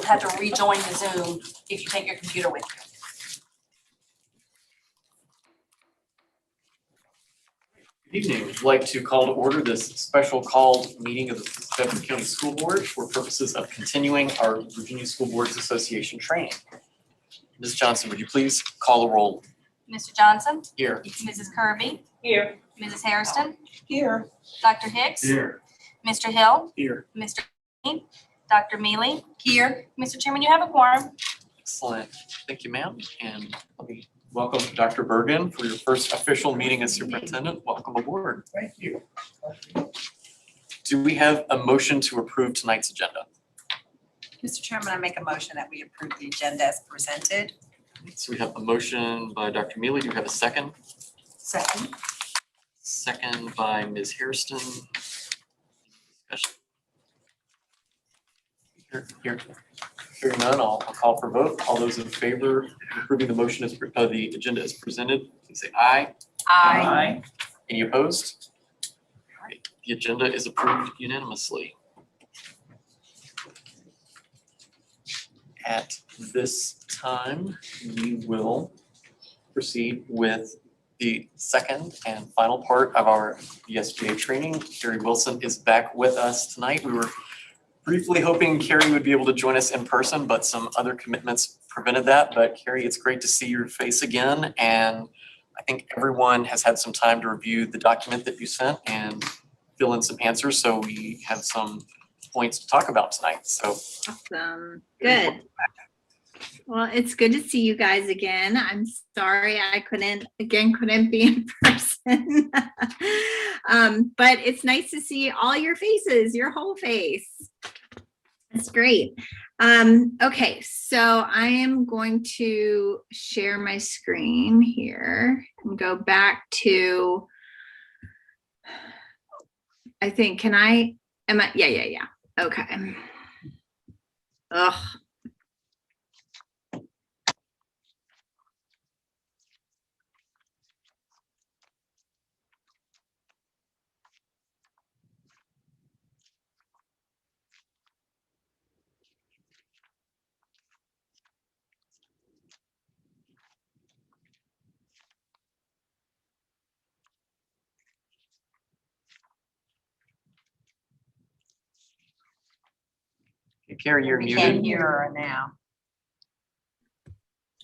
you'll have to rejoin the Zoom if you take your computer with you. Good evening. I'd like to call to order this special called meeting of the Bedford County School Board for purposes of continuing our Virginia School Boards Association training. Ms. Johnson, would you please call the roll? Mr. Johnson? Here. Mrs. Kirby? Here. Mrs. Hairston? Here. Dr. Hicks? Here. Mr. Hill? Here. Mr. Meany? Dr. Mealy? Here. Mr. Chairman, you have a quorum. Excellent. Thank you, ma'am. And let me welcome Dr. Bergen for your first official meeting as superintendent. Welcome aboard. Thank you. Do we have a motion to approve tonight's agenda? Mr. Chairman, I make a motion that we approve the agenda as presented. So we have a motion by Dr. Mealy. Do you have a second? Second. Second by Ms. Hairston. Discussion. Hearing none, I'll call for vote. All those in favor of approving the motion as the agenda as presented, please say aye. Aye. Any opposed? All right, the agenda is approved unanimously. At this time, we will proceed with the second and final part of our VSBA training. Carrie Wilson is back with us tonight. We were briefly hoping Carrie would be able to join us in person, but some other commitments prevented that. But Carrie, it's great to see your face again. And I think everyone has had some time to review the document that you sent and fill in some answers. So we have some points to talk about tonight. So Awesome. Good. Well, it's good to see you guys again. I'm sorry I couldn't be in person. But it's nice to see all your faces, your whole face. That's great. Okay, so I am going to share my screen here and go back to, I think, yeah. Okay. Ugh. Carrie, you're We muted. can't hear her now.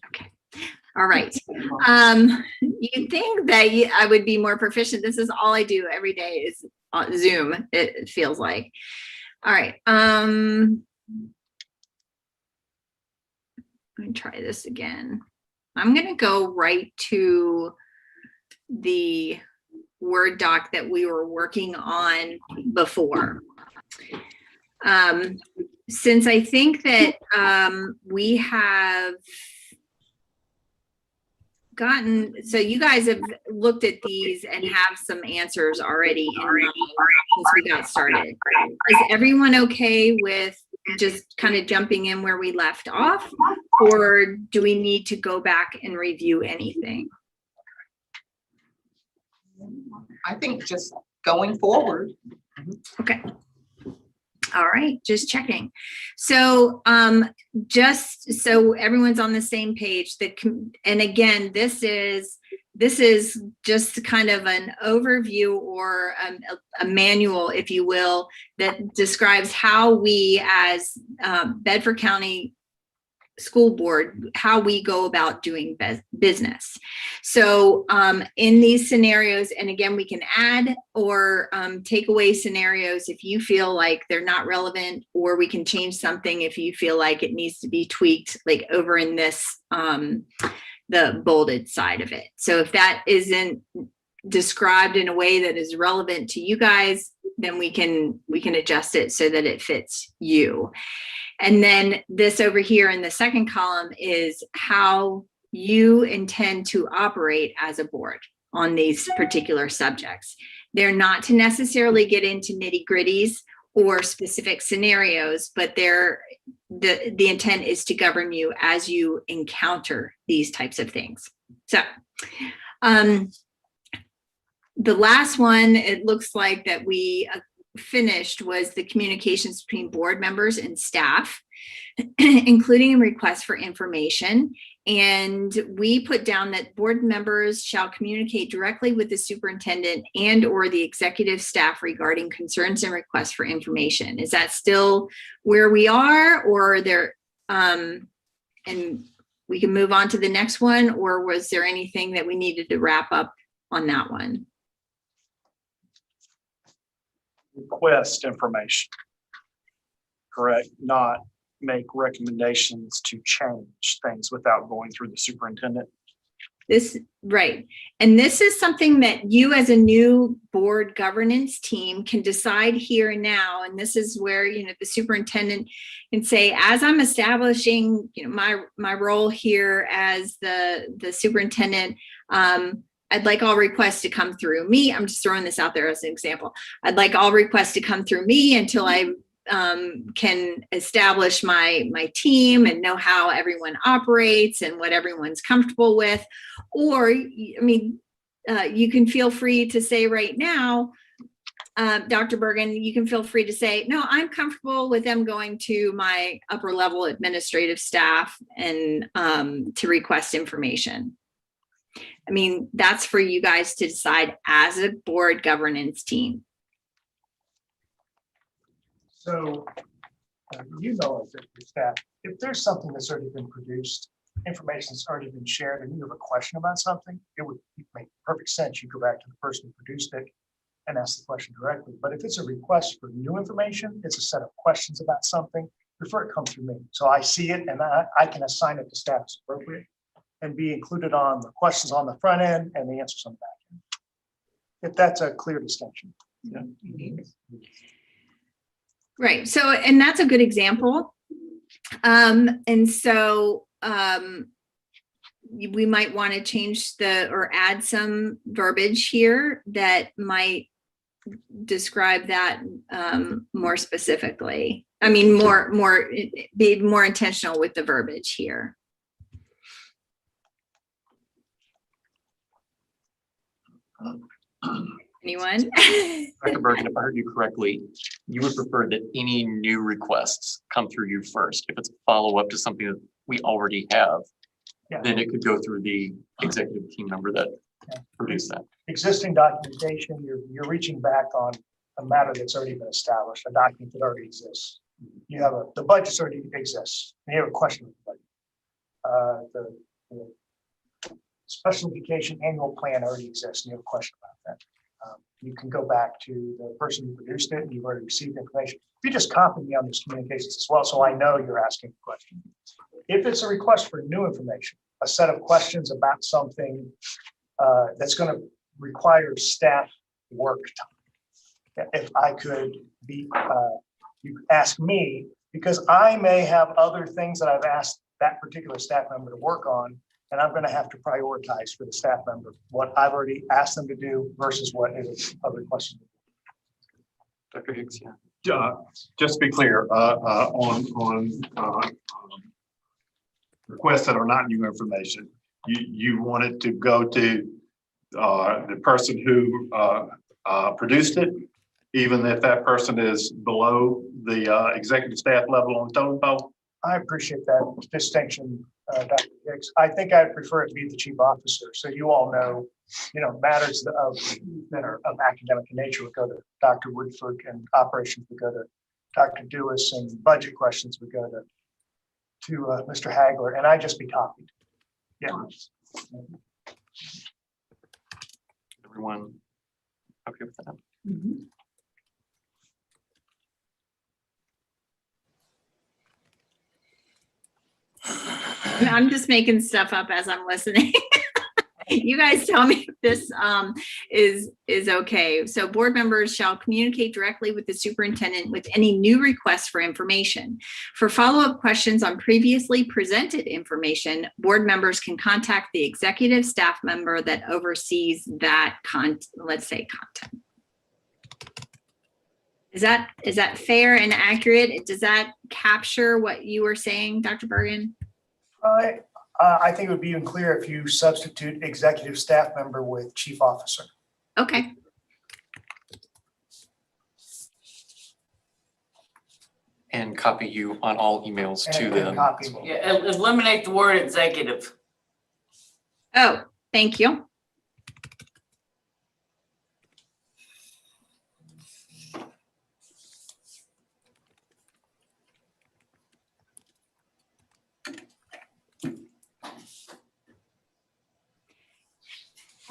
Okay. All right. You'd think that I would be more proficient. This is all I do every day is on Zoom, it feels like. All right. Let me try this again. I'm going to go right to the Word doc that we were working on before. Since I think that we have gotten, so you guys have looked at these and have some answers already in mind since we got started. Is everyone okay with just kind of jumping in where we left off, or do we need to go back and review anything? I think just going forward. Okay. All right, just checking. So just so everyone's on the same page, and again, this is just kind of an overview or a manual, if you will, that describes how we as Bedford County School Board, how we go about doing business. So in these scenarios, and again, we can add or take away scenarios if you feel like they're not relevant, or we can change something if you feel like it needs to be tweaked, like over in this, the bolded side of it. So if that isn't described in a way that is relevant to you guys, then we can adjust it so that it fits you. And then this over here in the second column is how you intend to operate as a board on these particular subjects. They're not to necessarily get into nitty-gritties or specific scenarios, but the intent is to govern you as you encounter these types of things. So the last one, it looks like that we finished was the communications between board members and staff. including a request for information. And we put down that board members shall communicate directly with the superintendent and or the executive staff regarding concerns and requests for information. Is that still where we are, or are there, and we can move on to the next one, or was there anything that we needed to wrap up on that one? Request information. Correct, not make recommendations to change things without going through the superintendent. This, right. And this is something that you as a new board governance team can decide here and now. And this is where, you know, the superintendent can say, as I'm establishing, you know, my role here as the superintendent, I'd like all requests to come through me. I'm just throwing this out there as an example. I'd like all requests to come through me until I can establish my team and know how everyone operates and what everyone's comfortable with. Or, I mean, you can feel free to say right now, Dr. Bergen, you can feel free to say, no, I'm comfortable with them going to my upper level administrative staff and to request information. I mean, that's for you guys to decide as a board governance team. So, you know, as your staff, if there's something that's already been produced, information that's already been shared, and you have a question about something, it would make perfect sense. You go back to the person who produced it and ask the question directly. But if it's a request for new information, it's a set of questions about something, prefer it come through me. So I see it and I can assign it to staff as appropriate and be included on the questions on the front end and the answers on the back end. If that's a clear distinction. Yeah. Right. So, and that's a good example. And so we might want to change or add some verbiage here that might describe that more specifically. I mean, be more intentional with the verbiage here. Anyone? Dr. Bergen, if I heard you correctly, you would prefer that any new requests come through you first. If it's a follow-up to something that we already have, Yeah. then it could go through the executive team member that produced that. Existing documentation, you're reaching back on a matter that's already been established, a document that already exists. You have the budget already exists, and you have a question with the budget. The special education annual plan already exists, and you have a question about that. You can go back to the person who produced it and you've already received information. If you just copy me on these communications as well, so I know you're asking a question. If it's a request for new information, a set of questions about something that's going to require staff work time. If I could be, you ask me, because I may have other things that I've asked that particular staff member to work on, and I'm going to have to prioritize for the staff member what I've already asked them to do versus what is other questions. Dr. Hicks, yeah. Just to be clear, on requests that are not new information, you want it to go to the person who produced it, even if that person is below the executive staff level on totem pole? I appreciate that distinction, Dr. Hicks. I think I'd prefer it to be the chief officer. So you all know, matters that are of academic nature would go to Dr. Woodford, and operations would go to Dr. Dewis, and budget questions would go to Mr. Hagler, and I'd just be copied. Yeah. Everyone okay with that? Mm-hmm. I'm just making stuff up as I'm listening. You guys tell me if this is okay. So board members shall communicate directly with the superintendent with any new requests for information. For follow-up questions on previously presented information, board members can contact the executive staff member that oversees that content. Is that fair and accurate? Does that capture what you were saying, Dr. Bergen? I think it would be even clear if you substitute executive staff member with chief officer. Okay. and copy you on all emails to And them. copy. Yeah, eliminate the word executive. Oh, thank you.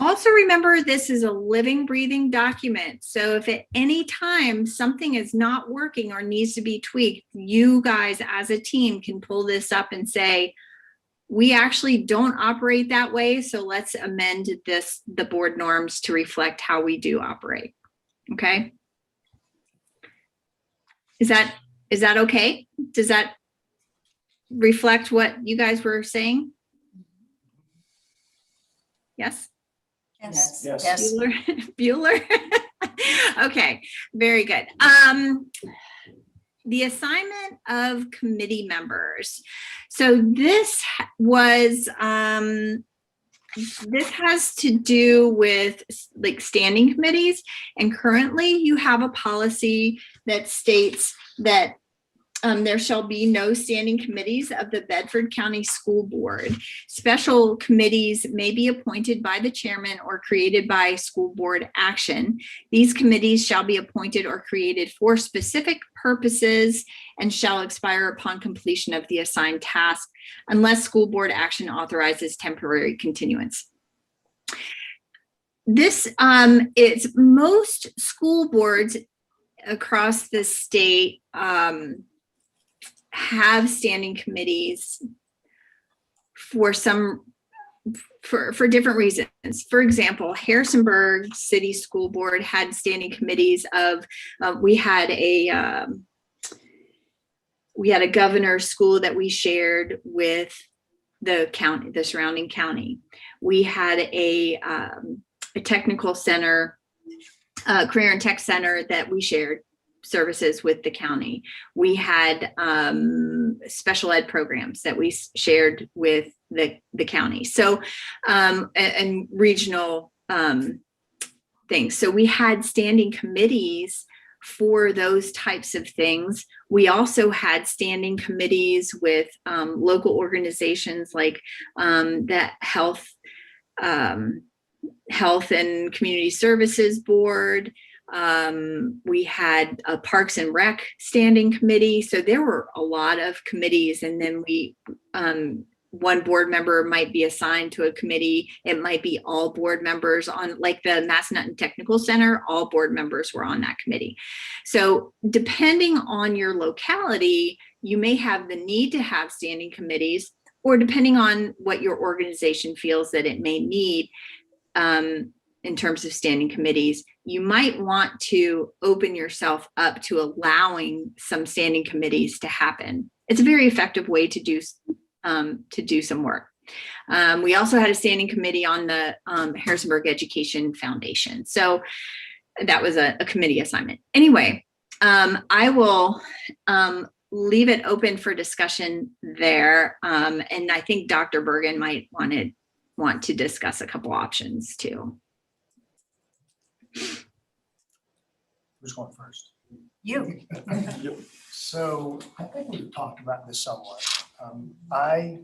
Also remember, this is a living, breathing document. So if at any time something is not working or needs to be tweaked, you guys as a team can pull this up and say, we actually don't operate that way. So let's amend the board norms to reflect how we do operate. Okay. Is that okay? Does that reflect what you guys were saying? Yes? Yes. Yes. Yes. Bueller? Okay, very good. The assignment of committee members. So this was, this has to do with like standing committees. And currently you have a policy that states that there shall be no standing committees of the Bedford County School Board. Special committees may be appointed by the chairman or created by school board action. These committees shall be appointed or created for specific purposes and shall expire upon completion of the assigned task unless school board action authorizes temporary continuance. This is most school boards across the state have standing committees for different reasons. For example, Harrisonburg City School Board had standing committees of, we had a governor's school that we shared with the county, the surrounding county. We had a technical center, career and tech center that we shared services with the county. We had special ed programs that we shared with the county. So, and regional things. So we had standing committees for those types of things. We also had standing committees with local organizations like the Health and Community Services Board. We had a Parks and Rec standing committee. So there were a lot of committees, and then we, one board member might be assigned to a committee. It might be all board members on, like the Massanutten Technical Center, all board members were on that committee. So depending on your locality, you may have the need to have standing committees, or depending on what your organization feels that it may need, in terms of standing committees, you might want to open yourself up to allowing some standing committees to happen. It's a very effective way to do some work. We also had a standing committee on the Harrisonburg Education Foundation. So that was a committee assignment. Anyway, I will leave it open for discussion there. And I think Dr. Bergen might want to discuss a couple options too. Who's going first? You. So I think we've talked about this somewhat. I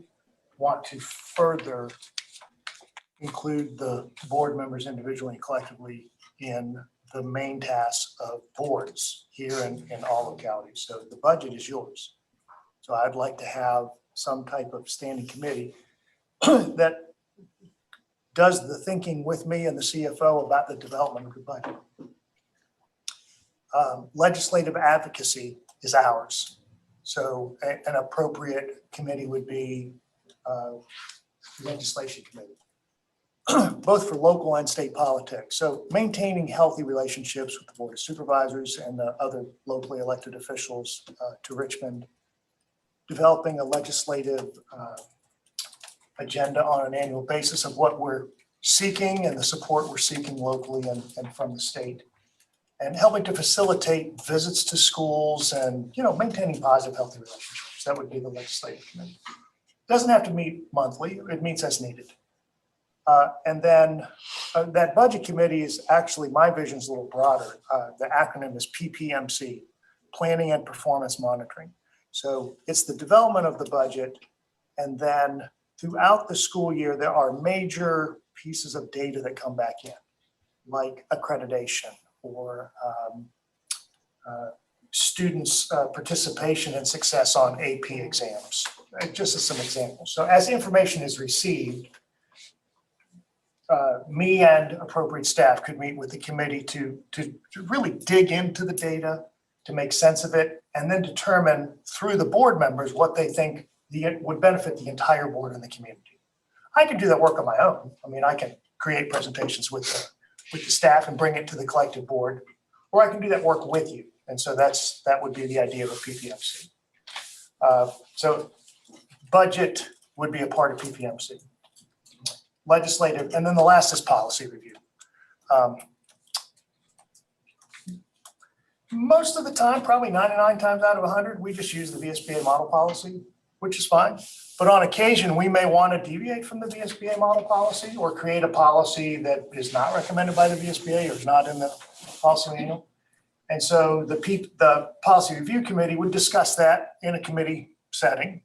want to further include the board members individually and collectively in the main tasks of boards here in all localities. So the budget is yours. So I'd like to have some type of standing committee that does the thinking with me and the CFO about the development of the budget. Legislative advocacy is ours. So an appropriate committee would be legislation committee, both for local and state politics. So maintaining healthy relationships with the Board of Supervisors and the other locally elected officials to Richmond, developing a legislative agenda on an annual basis of what we're seeking and the support we're seeking locally and from the state, and helping to facilitate visits to schools and, maintaining positive, healthy relationships. That would be the legislative committee. Doesn't have to meet monthly, it meets as needed. And then that budget committee is actually, my vision is a little broader. The acronym is PPMC, planning and performance monitoring. So it's the development of the budget, and then throughout the school year, there are major pieces of data that come back in, like accreditation or students' participation and success on AP exams, just as some examples. So as information is received, me and appropriate staff could meet with the committee to really dig into the data, to make sense of it, and then determine through the board members what they think would benefit the entire board and the community. I can do that work on my own. I mean, I can create presentations with the staff and bring it to the collective board, or I can do that work with you. And so that would be the idea of a PPMC. So budget would be a part of PPMC. Legislative, and then the last is policy review. Most of the time, probably 99 times out of 100, we just use the VSBA model policy, which is fine. But on occasion, we may want to deviate from the VSBA model policy or create a policy that is not recommended by the VSBA or is not in the policy manual. And so the policy review committee would discuss that in a committee setting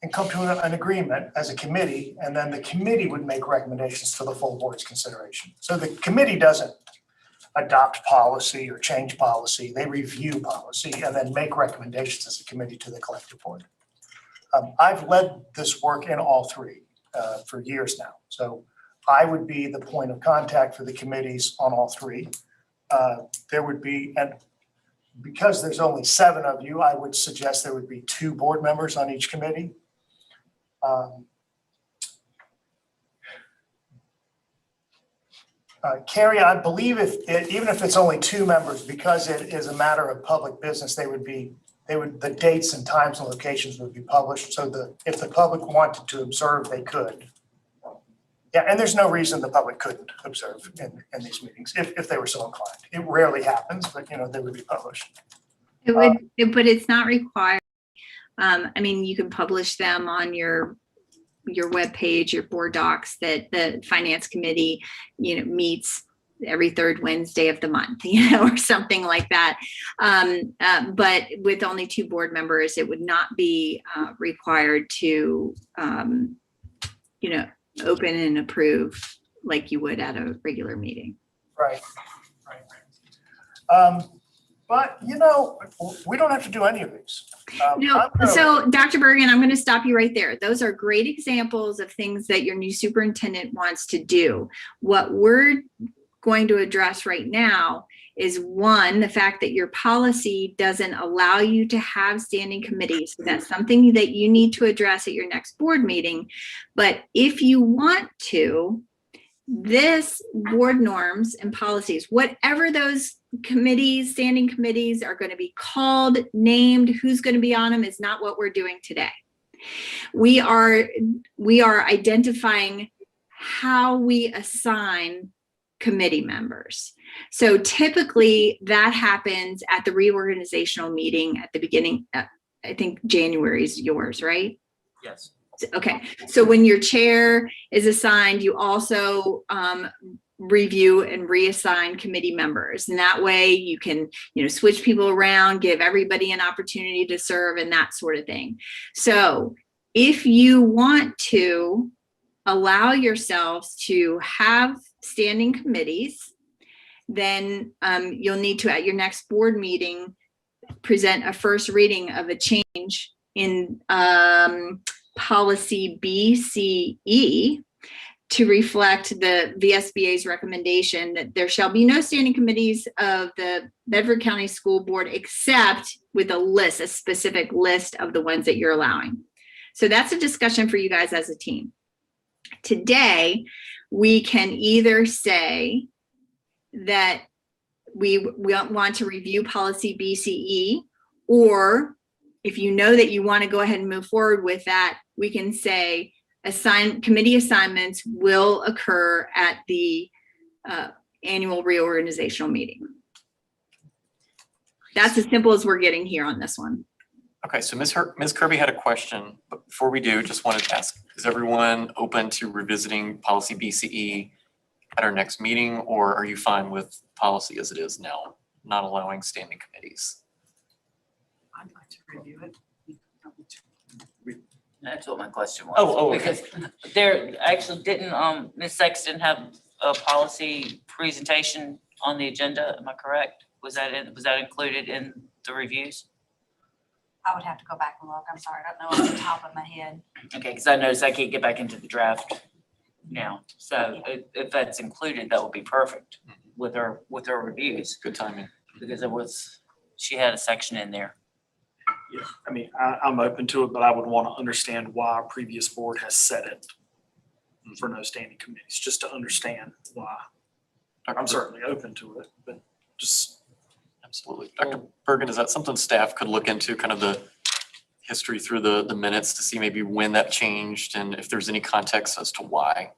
and come to an agreement as a committee, and then the committee would make recommendations for the full board's consideration. So the committee doesn't adopt policy or change policy, they review policy and then make recommendations as a committee to the collective board. I've led this work in all three for years now. So I would be the point of contact for the committees on all three. There would be, and because there's only 7 of you, I would suggest there would be 2 board members on each committee. Carrie, I believe even if it's only 2 members, because it is a matter of public business, the dates and times and locations would be published. So if the public wanted to observe, they could. Yeah, and there's no reason the public couldn't observe in these meetings if they were so inclined. It rarely happens, but they would be published. It would, but it's not required. I mean, you can publish them on your webpage, your board docs, that the finance committee, meets every 3rd Wednesday of the month, or something like that. But with only 2 board members, it would not be required to, open and approve like you would at a regular meeting. Right. But we don't have to do any of these. So Dr. Bergen, I'm going to stop you right there. Those are great examples of things that your new superintendent wants to do. What we're going to address right now is, 1, the fact that your policy doesn't allow you to have standing committees. So that's something that you need to address at your next board meeting. But if you want to, this board norms and policies, whatever those committees, standing committees are going to be called, named, who's going to be on them, is not what we're doing today. We are identifying how we assign committee members. So typically that happens at the reorganizational meeting at the beginning. I think January is yours, right? Yes. Okay, so when your chair is assigned, you also review and reassign committee members, and that way you can switch people around, give everybody an opportunity to serve, and that sort of thing. So if you want to allow yourselves to have standing committees, then you'll need to, at your next board meeting, present a first reading of a change in policy BCE to reflect the VSBA's recommendation that there shall be no standing committees of the Bedford County School Board except with a specific list of the ones that you're allowing. So that's a discussion for you guys as a team. Today, we can either say that we want to review policy BCE, or if you know that you want to go ahead and move forward with that, we can say committee assignments will occur at the annual reorganizational meeting. That's as simple as we're getting here on this one. Okay, so Ms. Kirby had a question, but before we do, just wanted to ask, is everyone open to revisiting policy BCE at our next meeting, or are you fine with policy as it is now, not allowing standing committees? Review it. That's what my question was. Oh, okay. Because there actually didn't, Ms. Sexton have a policy presentation on the agenda, am I correct? Was that included in the reviews? I would have to go back and look. I'm sorry, I don't know off the top of my head. Okay, because I noticed I can't get back into the draft now. So if that's included, that would be perfect with her reviews, Good timing. because she had a section in there. Yeah, I mean, I'm open to it, but I would want to understand why our previous board has set it for no standing committees, just to understand why. I'm certainly open to it, but just. Absolutely. Dr. Bergen, is that something staff could look into, kind of the history through the minutes to see maybe when that changed and if there's any context as to why?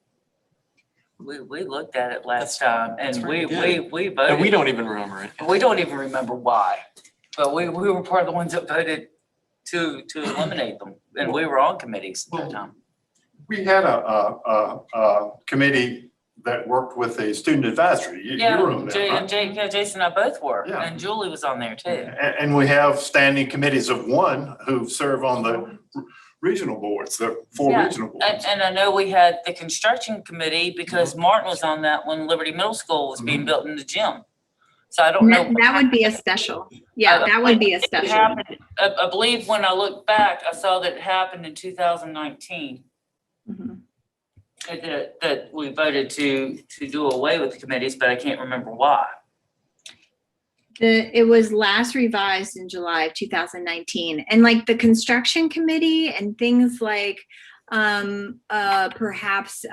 We looked at it last That's- time that's and right, we we voted. And we don't even remember it. We don't even remember why, but we were part of the ones that voted to eliminate them, and we were on committees at that time. We had a committee that worked with a student advisory. You remember that, right? Jason and I both were, Yeah. and Julie was on there too. And we have standing committees of one who serve on the regional boards, the four Yeah, regional boards. And I know we had the construction committee because Martin was on that when Liberty Middle School was being built in the gym. So I don't know. That would be a special. Yeah, that would be a It special. happened, I believe when I look back, I saw that it happened in 2019. Mhm. That we voted to do away with the committees, but I can't remember why. It was last revised in July of 2019, and like the construction committee and things like perhaps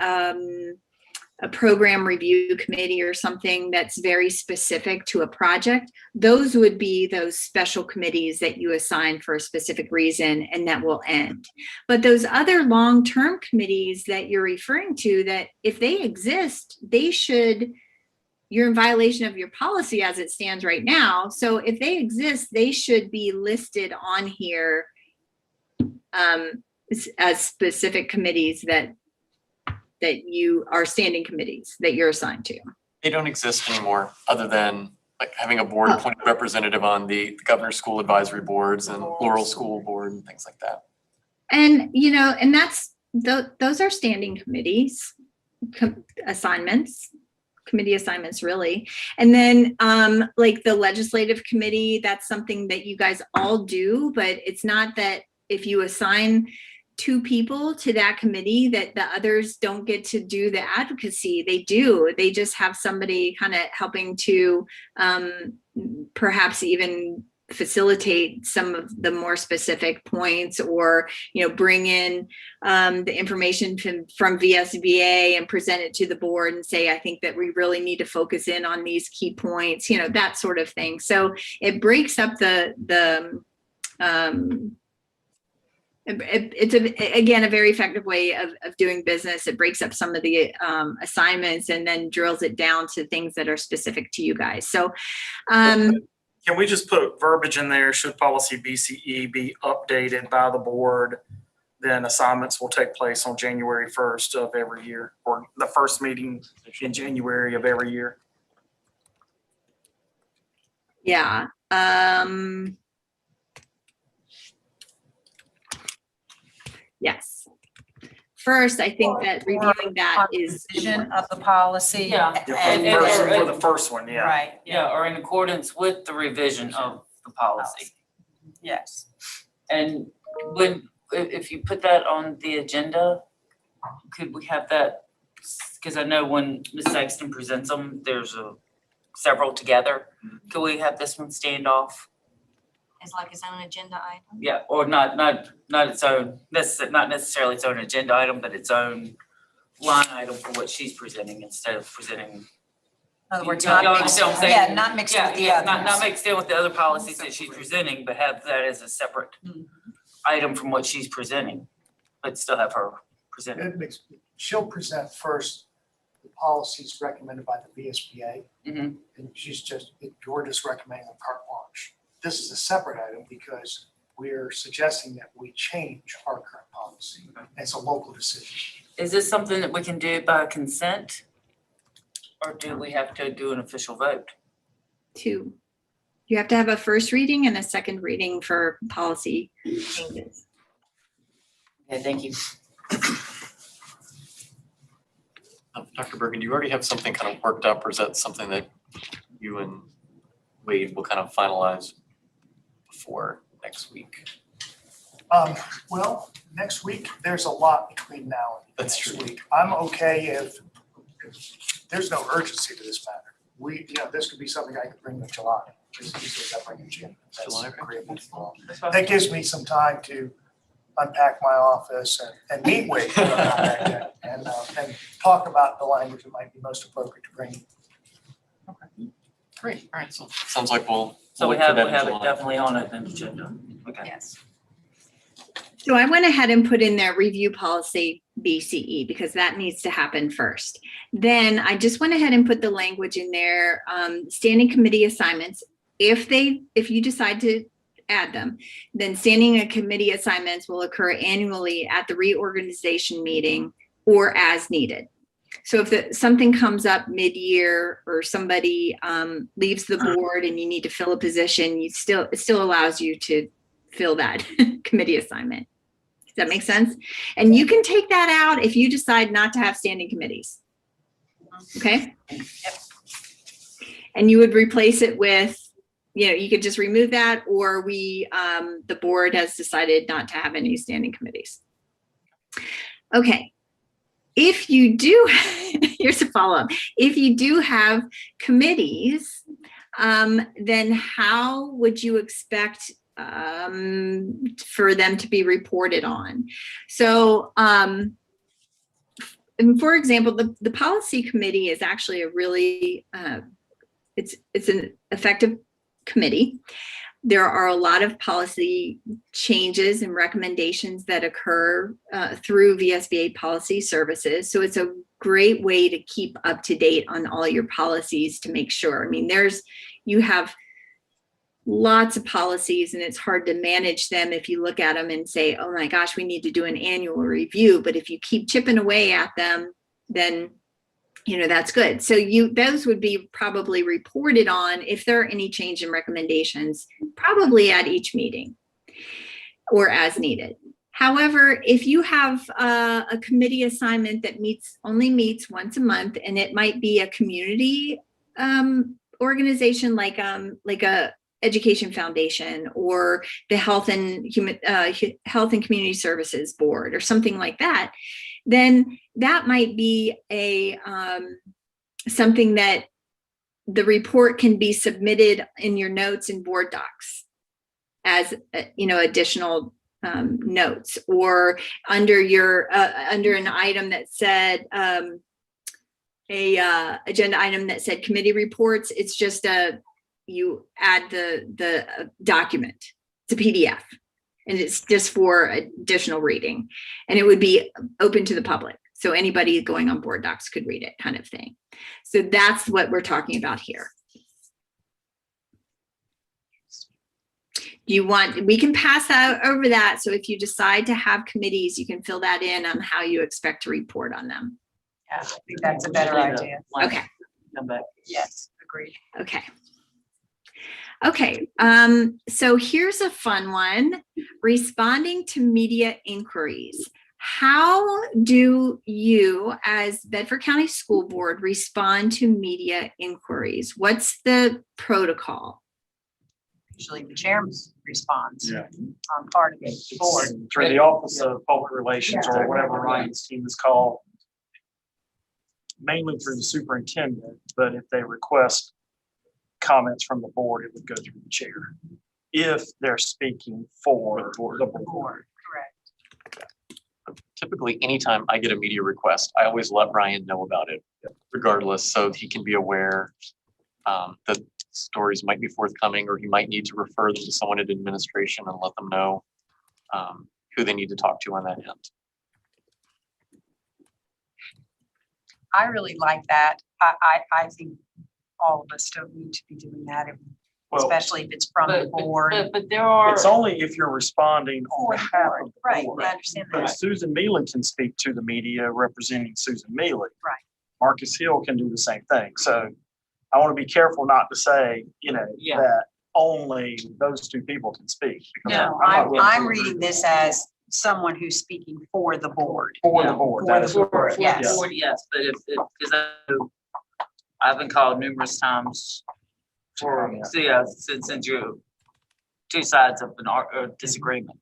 a program review committee or something that's very specific to a project, those would be those special committees that you assign for a specific reason and that will end. But those other long-term committees that you're referring to, that if they exist, you're in violation of your policy as it stands right now. So if they exist, they should be listed on here as specific committees that you are standing committees that you're assigned to. They don't exist anymore, other than like having a board appointed representative on the governor's school advisory boards and Laurel School Board and things like that. And, and those are standing committees, committee assignments really. And then like the legislative committee, that's something that you guys all do, but it's not that if you assign 2 people to that committee that the others don't get to do the advocacy. They do. They just have somebody kind of helping to perhaps even facilitate some of the more specific points, or bring in the information from VSBA and present it to the board and say, I think that we really need to focus in on these key points, that sort of thing. So it breaks up it's again a very effective way of doing business. It breaks up some of the assignments and then drills it down to things that are specific to you guys. So Can we just put verbiage in there? Should policy BCE be updated by the board, then assignments will take place on January 1st of every year, or the first meeting in January of every year. yeah. Yes. First, I think that reviewing that is Vision of the policy. Yeah. Yeah, for the first one, yeah. Right, Yeah, or in accordance with the revision of the policy. yes. And if you put that on the agenda, could we have that? Because I know when Ms. Sexton presents them, there's several together. Could we have this one stand off? It's like its own agenda item. Yeah, or not its own, not necessarily its own agenda item, but its own line item for what she's presenting instead of presenting. In other words, Y'all not understand mixed, what I'm saying? yeah, not mixed with the Yeah, others. not mixed in with the other policies that she's presenting, but have that as a separate item from what she's presenting, but still have her present it. She'll present first the policies recommended by the VSBA. Mhm. And you're just recommending a carte blanche. This is a separate item because we're suggesting that we change our current policy. It's a local decision. Is this something that we can do by consent? Or do we have to do an official vote? 2. You have to have a first reading and a second reading for policy changes. Okay, thank you. Dr. Bergen, do you already have something kind of worked up, or is that something that you and Wade will kind of finalize before next week? Well, next week, there's a lot between now and That's next true. week. I'm okay if there's no urgency to this matter. This could be something I could bring in July, as easily as I bring in June. That's July, agreeable to all. That's fine. That gives me some time to unpack my office and meet with when I'm not back yet, and talk about the language that might be most appropriate to bring. Great, all right, so sounds like we'll. So we look for have that in it July. definitely on an agenda. Okay. Yes. So I went ahead and put in there review policy BCE because that needs to happen first. Then I just went ahead and put the language in there, standing committee assignments. If you decide to add them, then standing committee assignments will occur annually at the reorganization meeting or as needed. So if something comes up mid-year or somebody leaves the board and you need to fill a position, it still allows you to fill that committee assignment. Does that make sense? And you can take that out if you decide not to have standing committees. Okay? And you would replace it with, you could just remove that, or the board has decided not to have any standing committees. Okay. If you do, here's a follow-up. If you do have committees, then how would you expect for them to be reported on? So, for example, the policy committee is actually a really, it's an effective committee. There are a lot of policy changes and recommendations that occur through VSBA policy services. So it's a great way to keep up to date on all your policies to make sure. I mean, you have lots of policies and it's hard to manage them if you look at them and say, oh my gosh, we need to do an annual review. But if you keep chipping away at them, then that's good. So those would be probably reported on if there are any change in recommendations, probably at each meeting or as needed. However, if you have a committee assignment that only meets once a month, and it might be a community organization like a education foundation or the health and community services board or something like that, then that might be something that the report can be submitted in your notes in board docs as additional notes, or under an item that said agenda item that said committee reports. It's just you add the document. It's a PDF. And it's just for additional reading, and it would be open to the public. So anybody going on board docs could read it, kind of thing. So that's what we're talking about here. We can pass over that. So if you decide to have committees, you can fill that in on how you expect to report on them. Yeah, I think that's a better idea. Okay. Come back. Yes, agreed. Okay. Okay, so here's a fun one. Responding to media inquiries. How do you, as Bedford County School Board, respond to media inquiries? What's the protocol? Usually the chairman responds Yeah. on part of the board. Through the Office of Public Relations or whatever Ryan's team is called. Mainly through the superintendent, but if they request comments from the board, it would go through the chair. If they're speaking for the board. Correct. Typically, anytime I get a media request, I always let Ryan know about it regardless, so he can be aware that stories might be forthcoming, or he might need to refer them to someone at administration and let them know who they need to talk to on that end. I really like that. I think all of us don't need to be doing that, Well, especially if it's from the board. But there are. it's only if you're responding on For the behalf board, of the right, board. I understand But that. Susan Mealy can speak to the media representing Susan Mealy. Right. Marcus Hill can do the same thing. So I want to be careful not to say, Yeah. that only those two people can speak. because No, I'm not I'm, willing to I'm agree reading with this that. as someone who's speaking for the board. For the board. For that the is board, correct. yes. Board, yes, but if, because I've been called numerous times for, so yeah, since you're two sides of a disagreement.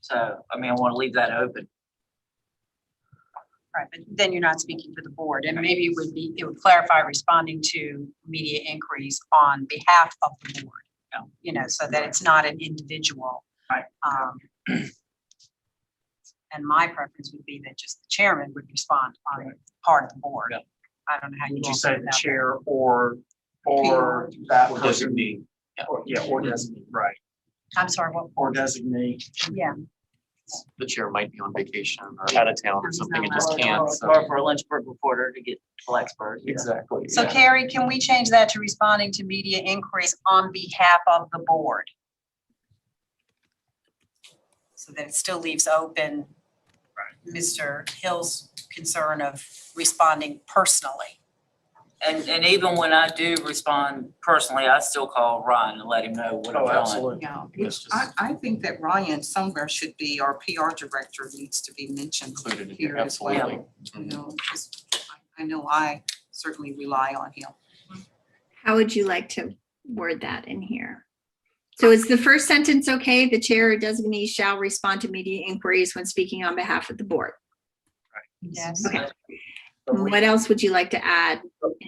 So, I mean, I want to leave that open. Right, but then you're not speaking for the board, and maybe it would clarify responding to media inquiries on behalf of the board. You know, so that it's not an individual. Right. And my preference would be that just the chairman would respond on Right. part of the board. Yeah. I don't know how you. Would all you say feel the about that. chair or that Or person? designee. Or designee, right, I'm sorry, what? or designee. Yeah. The chair might be on vacation or out of town or something and just can't, so. Or for a Lynchburg reporter to get to Lexburg. Exactly. So yeah. Carrie, can we change that to responding to media inquiries on behalf of the board? So that it still leaves open Mr. Hill's concern of responding personally. And even when I do respond personally, I still call Ryan and let him know what I'm Oh, doing. absolutely. Yeah, It's I, just I think that Ryan somewhere should be, our PR director needs to be mentioned included in here here, as well. absolutely. You know, 'cause I know I certainly rely on him. How would you like to word that in here? So is the first sentence okay? The chair or designee shall respond to media inquiries when speaking on behalf of the board. Yes. Okay. But we- What else would you like to add?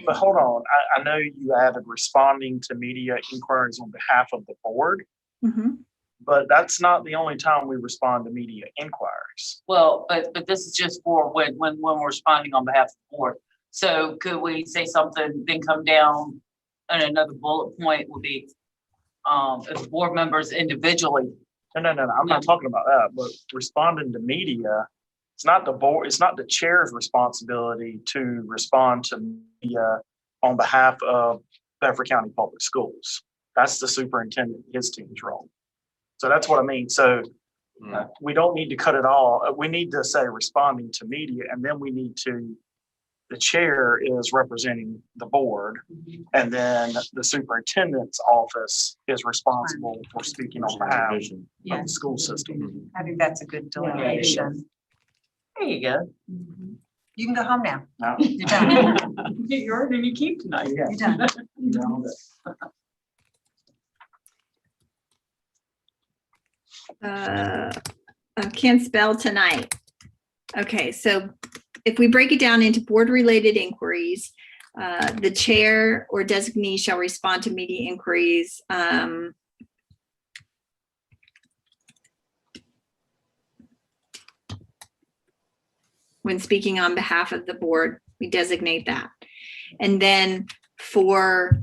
But hold on, I know you added responding to media inquiries on behalf of the board, Mhm. but that's not the only time we respond to media inquiries. Well, but this is just for when we're responding on behalf of the board. So could we say something, then come down, and another bullet point would be, if board members individually. No, I'm not talking about that, but responding to media, it's not the board, it's not the chair's responsibility to respond to media on behalf of Bedford County Public Schools. That's the superintendent, his team's role. So that's what I mean. So we don't need to cut it all. We need to say responding to media, and then we need to, the chair is representing the board, and then the superintendent's office is responsible for speaking on behalf of the school system. I think that's a good delineation. There you go. You can go home now. Now, You're done. You're earning your keep tonight. yeah, You're done. you know, Can't spell tonight. Okay, so if we break it down into board-related inquiries, the chair or designee shall respond to media inquiries. When speaking on behalf of the board, we designate that. And then for,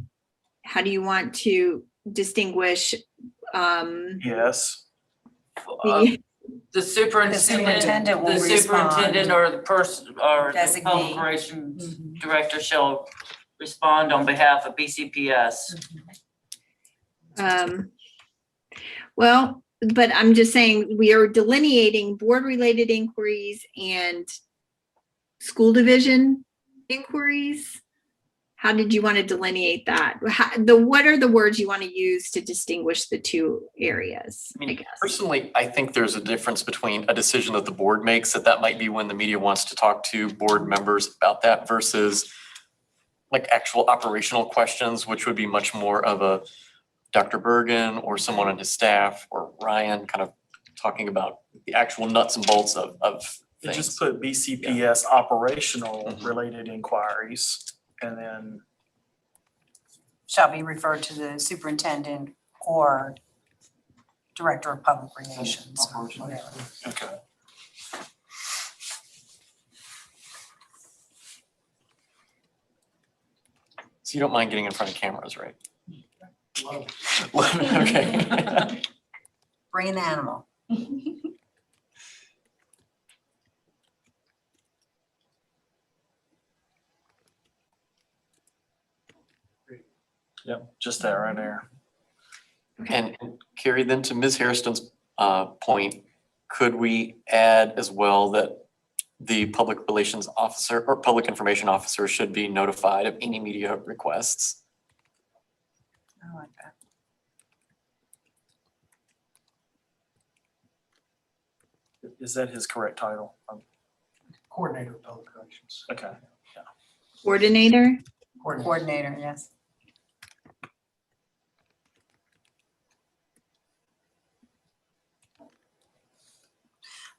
how do you want to distinguish? yes. The superintendent will respond. or the person, or the Designee. public operations director shall respond on behalf of BCPS. Well, but I'm just saying, we are delineating board-related inquiries and school division inquiries. How did you want to delineate that? What are the words you want to use to distinguish the two areas, I guess? Personally, I think there's a difference between a decision that the board makes, that might be when the media wants to talk to board members about that, versus like actual operational questions, which would be much more of a Dr. Bergen or someone on his staff or Ryan kind of talking about the actual nuts and bolts of You things. just put BCPS operational related inquiries, and then Shall be referred to the superintendent or director of public relations or whatever. okay. So you don't mind getting in front of cameras, right? Okay. Bring an animal. Yep, just that right there. And Carrie, then to Ms. Hairston's point, could we add as well that the public relations officer or public information officer should be notified of any media requests? I like that. Is that his correct title? Coordinator of Public Relations. Okay. Coordinator? Coordinator, yes.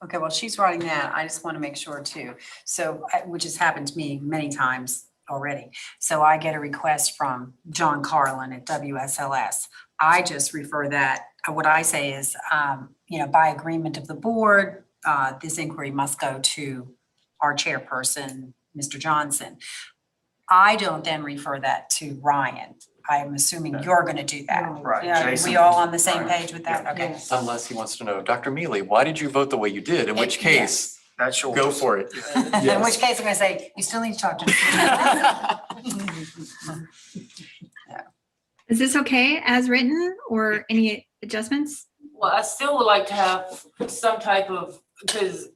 Okay, well, she's writing that. I just want to make sure too. So, which has happened to me many times already. So I get a request from John Carlin at WSLS. I just refer that, what I say is, by agreement of the board, this inquiry must go to our chairperson, Mr. Johnson. I don't then refer that to Ryan. I'm assuming you're going to do that. Right, Yeah, Jason. we all on the same Right. page with that? Okay. Unless he wants to know, Dr. Mealy, why did you vote the way you did? In which case, That's yours. go for it. In which case, I'm gonna say, you still need to talk to the. Is this okay as written or any adjustments? Well, I still would like to have some type of, because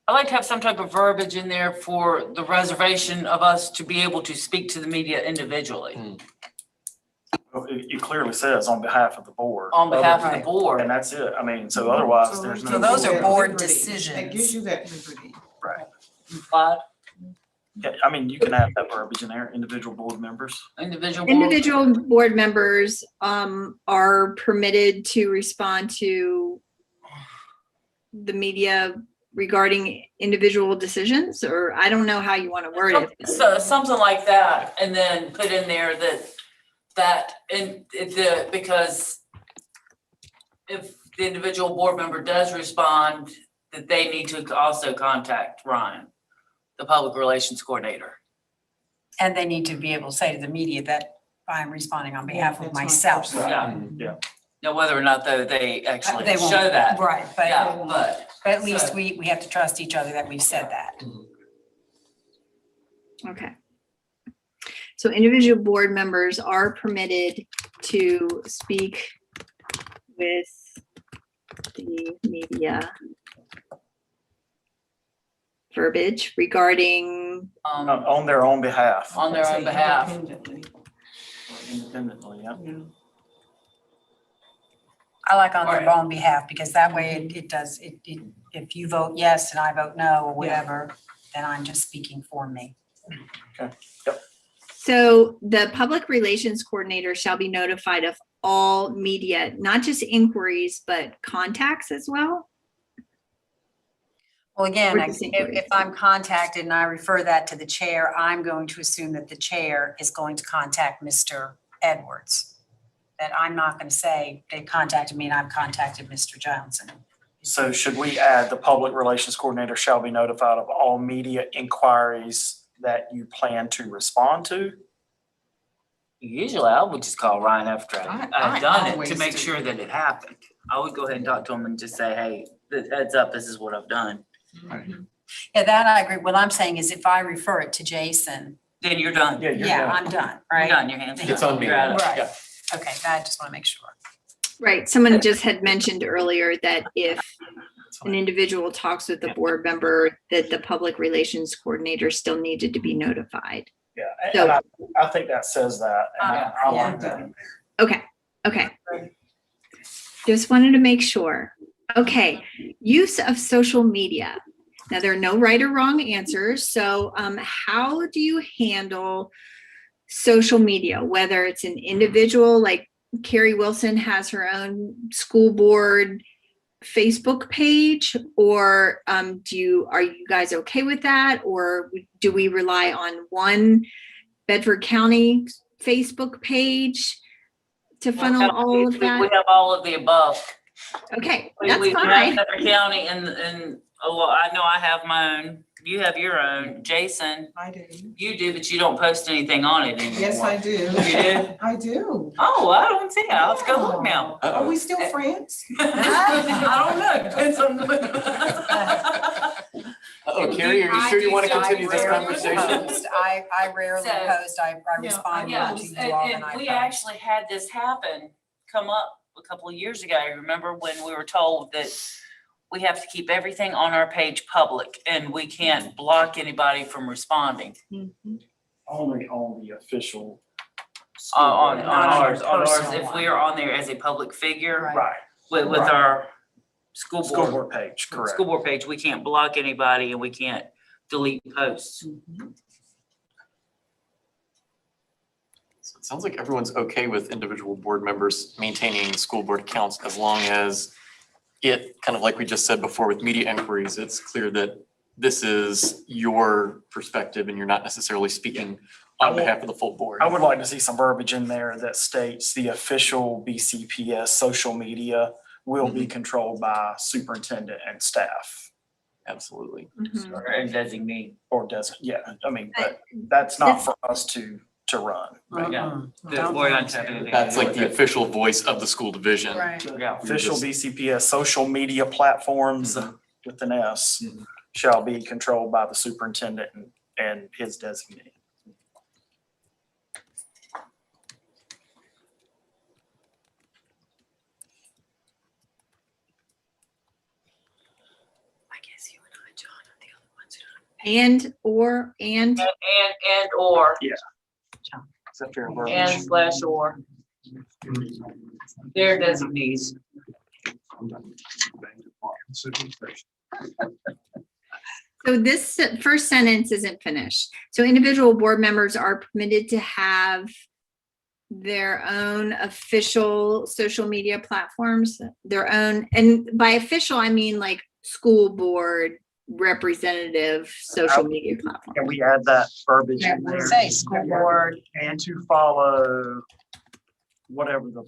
I like to have some type of verbiage in there for the reservation of us to be able to speak to the media individually, Well, It clearly says on behalf of the board. on behalf of the Right. board. And that's it. I mean, so otherwise, there's no. So those are rule. board Liberty. decisions. It gives you that liberty. Right. But Yeah, I mean, you can have that verbiage in there, individual board members. individual. board- Individual board members are permitted to respond to the media regarding individual decisions, or I don't know how you want to word it. So something like that, and then put in there because if the individual board member does respond, that they need to also contact Ryan, the public relations coordinator. And they need to be able to say to the media that I'm responding on behalf of That's my myself. personal- Yeah. Yeah. Now, whether or not though they actually They won't- show that, Right, yeah, but but at least we have to trust each other that we've said that. Okay. So individual board members are permitted to speak with the media verbiage regarding, On their own behalf, on their own Say behalf. independently, independently, yeah. yeah. I like on their Right. own behalf, because that way it does, if you vote yes and I vote no or whatever, then I'm just speaking for me. so the public relations coordinator shall be notified of all media, not just inquiries, but contacts as well? Well, again, Or just inquiries. if I'm contacted and I refer that to the chair, I'm going to assume that the chair is going to contact Mr. Edwards. That I'm not going to say they contacted me and I've contacted Mr. Johnson. So should we add the public relations coordinator shall be notified of all media inquiries that you plan to respond to? Usually I would just call Ryan after I I've done it to always make do. sure that it happened. I would go ahead and talk to him and just say, hey, heads up, this is what I've done. Yeah, that I agree. What I'm saying is if I refer it to Jason, Then you're done. Yeah, you're yeah, done. I'm done, You're right? done, your hands. It's on me. You're out of it. Right. Yeah. Okay, I just want to make sure. Right, someone just had mentioned earlier that if That's an fine. individual talks with the board member, that the public relations coordinator still needed to be notified. Yeah, So- and I think that says that, and I like that. Okay, okay. Just wanted to make sure. Okay, use of social media. Now, there are no right or wrong answers, so how do you handle social media, whether it's an individual, like Carrie Wilson has her own school board Facebook page, or are you guys okay with that? Or do we rely on one Bedford County Facebook page to funnel all of We that? have all of the above. Okay, We that's have fine. Bedford County and a lot, I know I have my own, you have your own, Jason, I do. you do, but you don't post anything on it anymore. Yes, I do. You do? I do. Oh, I don't see it, I'll have to go look now. Are we still friends? I don't know, depends on. Oh, Carrie, are you sure you want to continue this conversation? I rarely So- post, I Yeah, respond Yeah, more to you all than and I we post. actually had this come up a couple of years ago. I remember when we were told that we have to keep everything on our page public and we can't block anybody from responding. Only on the official. On Not on ours, your personal if one. we are on there as a public figure, Right. Right, with our school School board, board page, correct. school board page, we can't block anybody and we can't delete posts. So it sounds like everyone's okay with individual board members maintaining school board accounts as long as it, kind of like we just said before with media inquiries, it's clear that this is your perspective and you're not necessarily speaking on behalf of the full board. I would like to see some verbiage in there that states the official BCPS social media will be controlled by superintendent and staff. Absolutely. Mhm. Or designate. Or doesn't, yeah, I mean, but that's not for us to run. Yeah. Mm-mm. The Don't board think on so. anything to That's do like with the it. official voice of the school division. Right. Yeah. Official just- BCPS social media platforms with an S Mhm. shall be controlled by the superintendent and his designee. I guess you and I, John, are the other ones who And, or, and, And or, Is that fair verbiage? and slash or, their designees. so this first sentence isn't finished. So individual board members are permitted to have their own official social media platforms, their own, and by official, I mean like school board representative social media platform. Can we add that verbiage Yeah, in we there? say school board. And to follow whatever the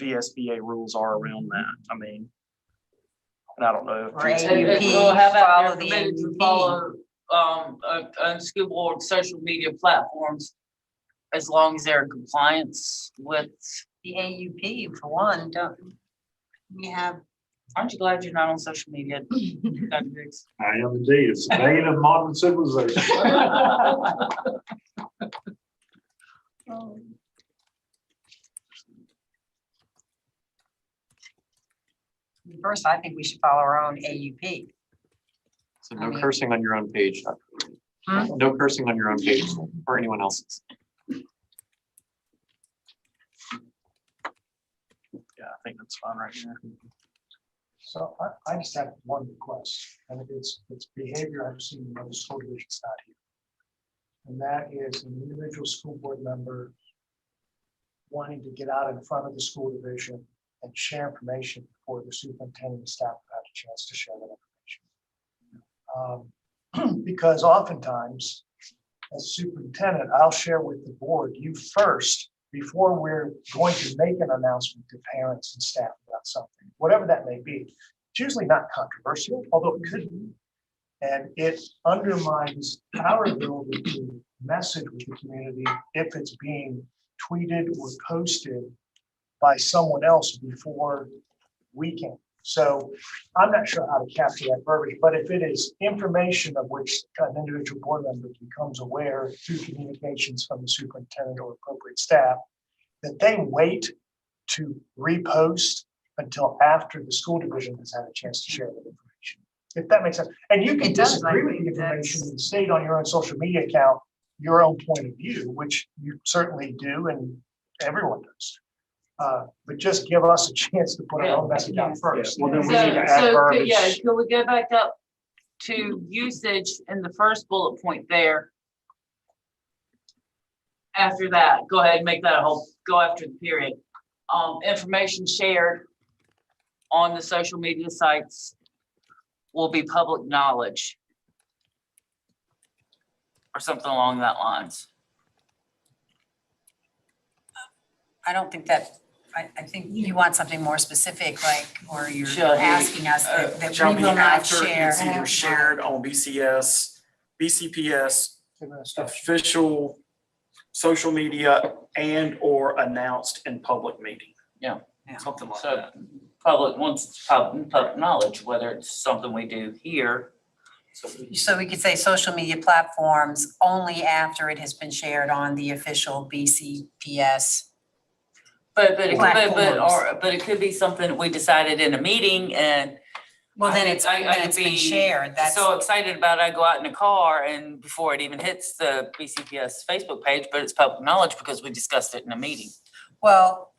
VSBA rules are around that, I mean. And I don't know. if Or it's- AUP, Well, how about follow they're the permitted to AUP. follow, on school board social media platforms as long as they're in compliance with, The AUP for one, don't we have? aren't you glad you're not on social media? Dr. Diggs? I am indeed. It's the bane of modern civilization. First, I think we should follow our own AUP. So I no mean- cursing on your own page. Huh? No cursing on your own page or anyone else's. Yeah, I think that's fine right here. So I just have one request, and it's behavior I've seen in other school divisions not here. And that is an individual school board member wanting to get out in front of the school division and share information before the superintendent and staff have had a chance to share that information. Because oftentimes, as superintendent, I'll share with the board, you first, before we're going to make an announcement to parents and staff about something, whatever that may be. It's usually not controversial, although it could be. And it undermines our ability to message with the community if it's being tweeted or posted by someone else before we can. So I'm not sure how to capture that verbiage, but if it is information of which an individual board member becomes aware through communications from the superintendent or appropriate staff, that they wait to repost until after the school division has had a chance to share that information. If that makes sense. And you can It does, disagree I with the think information that's- and state on your own social media account, your own point of view, which you certainly do and everyone does. But just give us a chance to put our own message out first. Well, then we So, need to add verbiage. yeah, can we go back up to usage in the first bullet point there? After that, go ahead and make that a whole, go after the period. Information shared on the social media sites will be public knowledge. Or something along that lines. I don't think that, I think you want something more specific, like, or you're Shall be, asking us that Shall we be will not after share. it's either shared on BCPS, official social media, and or announced in public meeting. Yeah. Something like So that. public wants public knowledge, whether it's something we do here. So we could say social media platforms only after it has been shared on the official BCPS. But it could, Platforms. but it could be something we decided in a meeting and. Well, then I it's, think I then could it's been be shared, that's, So excited about it, I go out in a car and before it even hits the BCPS Facebook page, but it's public knowledge because we discussed it in a meeting. well,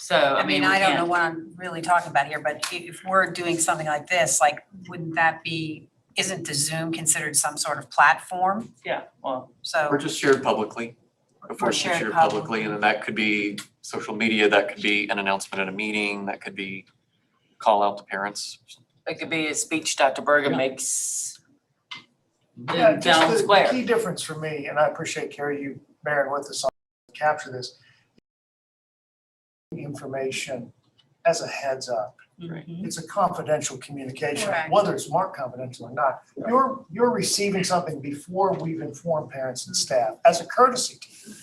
So, I mean, I don't know can't- what I'm really talking about here, but if we're doing something like this, like, wouldn't that be, isn't the Zoom considered some sort of platform? Yeah, well, So. Or just shared publicly, before it's shared shared publicly. publicly, and then that could be social media, that could be an announcement at a meeting, that could be call out to parents. it could be a speech Dr. Bergen makes Yeah, in just town the square. key difference for me, and I appreciate Carrie, you bearing with us on to capture this. Information as a heads up. Right. It's a confidential communication, Correct. whether it's marked confidential or not. You're receiving something before we've informed parents and staff as a courtesy to you.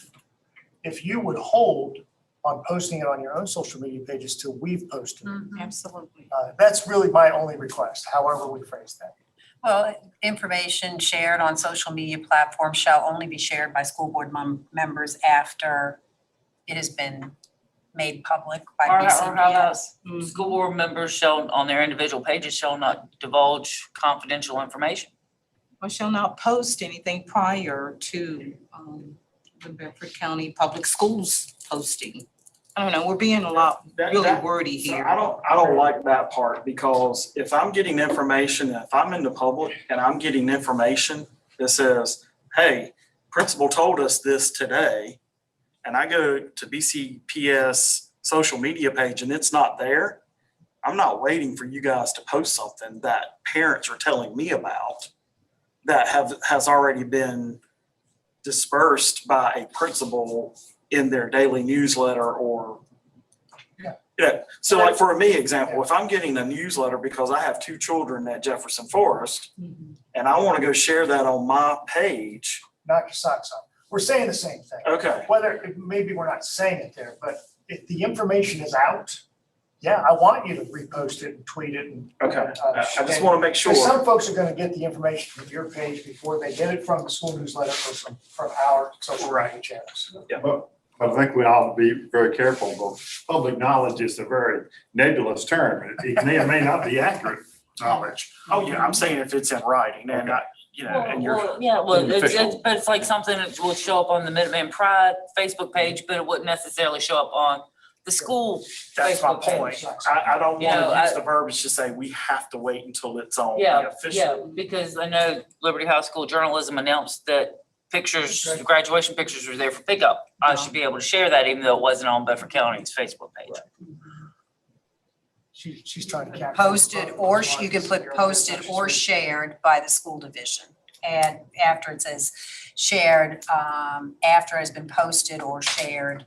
If you would hold on posting it on your own social media pages till we've posted it. Absolutely. That's really my only request, however we phrase that. Well, information shared on social media platforms shall only be shared by school board members after it has been made public by Or how about BCBS. school board members shall, on their individual pages, shall not divulge confidential information. Or shall not post anything prior to the Bedford County Public Schools posting. I don't know, we're being a lot really wordy here. I don't like that part, because if I'm getting information, if I'm in the public and I'm getting information that says, hey, principal told us this today, and I go to BCPS social media page and it's not there, I'm not waiting for you guys to post something that parents are telling me about that has already been dispersed by a principal in their daily newsletter or. Yeah, so like for me example, if I'm getting a newsletter because I have 2 children at Jefferson Forest and I want to go share that on my page. Knock your socks off. We're saying the same thing. Okay. Whether, maybe we're not saying it there, but if the information is out, yeah, I want you to repost it and tweet it and. Okay, I just want to make sure. Because some folks are gonna get the information from your page before they get it from the school newsletter or from our social media channels. But I think we ought to be very careful, but public knowledge is a very nebulous term. It may or may not be accurate knowledge. Oh, yeah, I'm saying if it's in writing and I, and you're. But it's like something that will show up on the Minuteman Pride Facebook page, but it wouldn't necessarily show up on the school That's my Facebook page. point. I don't You know, want to use the verbiage to say we have to wait until it's on the Yeah, official. because I know Liberty High School Journalism announced that pictures, graduation pictures were there for pickup. I should be able to share that even though it wasn't on Bedford County's Facebook page. She's trying to capture. Posted or, you can put posted or shared by the school division. And after it says shared, after has been posted or shared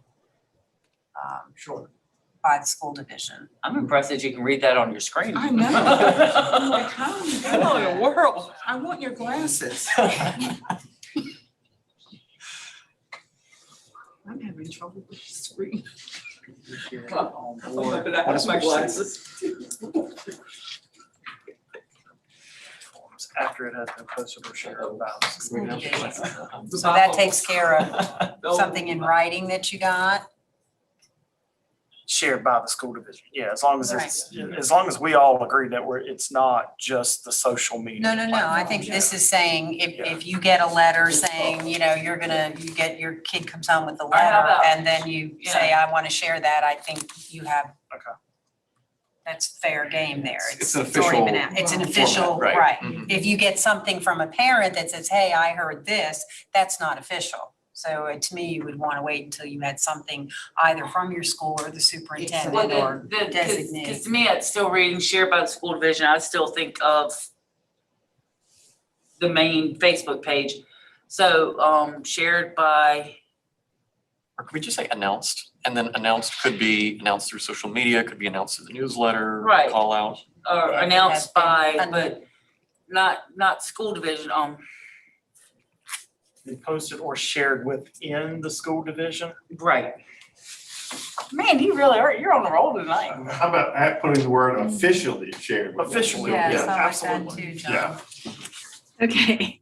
Sure. by the school division. I'm impressed that you can read that on your screen. I know. I'm like, how in the How in the world? I want your glasses. I'm having trouble with the screen. That's my glasses. After it has been posted or shared about. So that takes care of something in writing that you got. Shared by the school division. Yeah, as long as it's, as long as we all agree that it's not just the social media. No, I think this is saying if you get a letter saying, you get, your kid comes home with a Or how letter about- and then you say, I want to share that, I think you have. Okay. That's fair game there. It's an already been official out. It's an format, official, right. right. Mhm. If you get something from a parent that says, hey, I heard this, that's not official. So to me, you would want to wait until you had something either from your school or the superintendent or Because designate. to me, it's still reading shared by the school division. I still think of the main Facebook page. So, shared by, Or could we just say announced? And then announced could be announced through social media, could be announced in the newsletter, Right. call out. or Yeah, it announced has by, been but not school division, Be posted or shared within the school division. right. Man, you really are, you're on the roll tonight. How about putting the word officially shared? with it? Officially, Yeah, yeah, something like that absolutely. too, John. Yeah. Okay,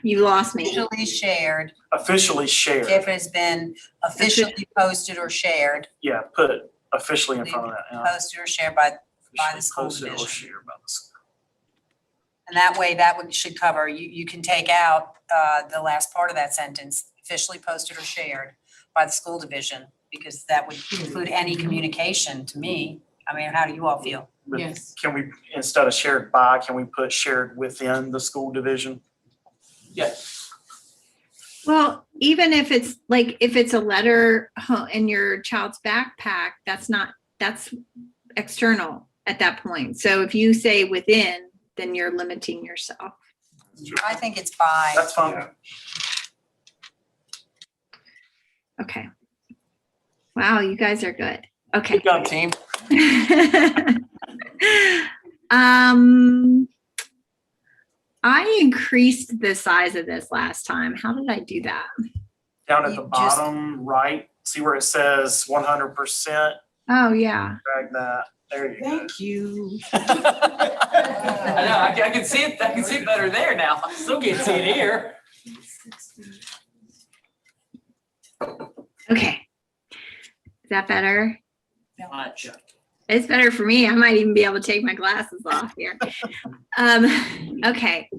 you lost me. Officially shared, Officially shared. if it's been officially posted or shared, Yeah, put officially in front of that. yeah. posted or shared by the Officially school posted or division. shared by the school. And that way, should cover, you can take out the last part of that sentence, officially posted or shared by the school division, because that would include any communication to me. I mean, how do you all feel? But Yes. Can we, instead of shared by, can we put shared within the school division? Yes. Well, even if it's like, if it's a letter in your child's backpack, that's external at that point. So if you say within, then you're limiting yourself. I think it's by. That's fine. Okay. Wow, you guys are good. Okay. Good job, team. I increased the size of this last time. How did I do that? Down at the You just- bottom right, see where it says 100%, Oh, yeah. drag that, there you go. Thank you. I know, I can see it, I can see it better there now. I still can't see it here. Okay. Is that better? Much. It's better for me. I might even be able to take my glasses off here. Okay.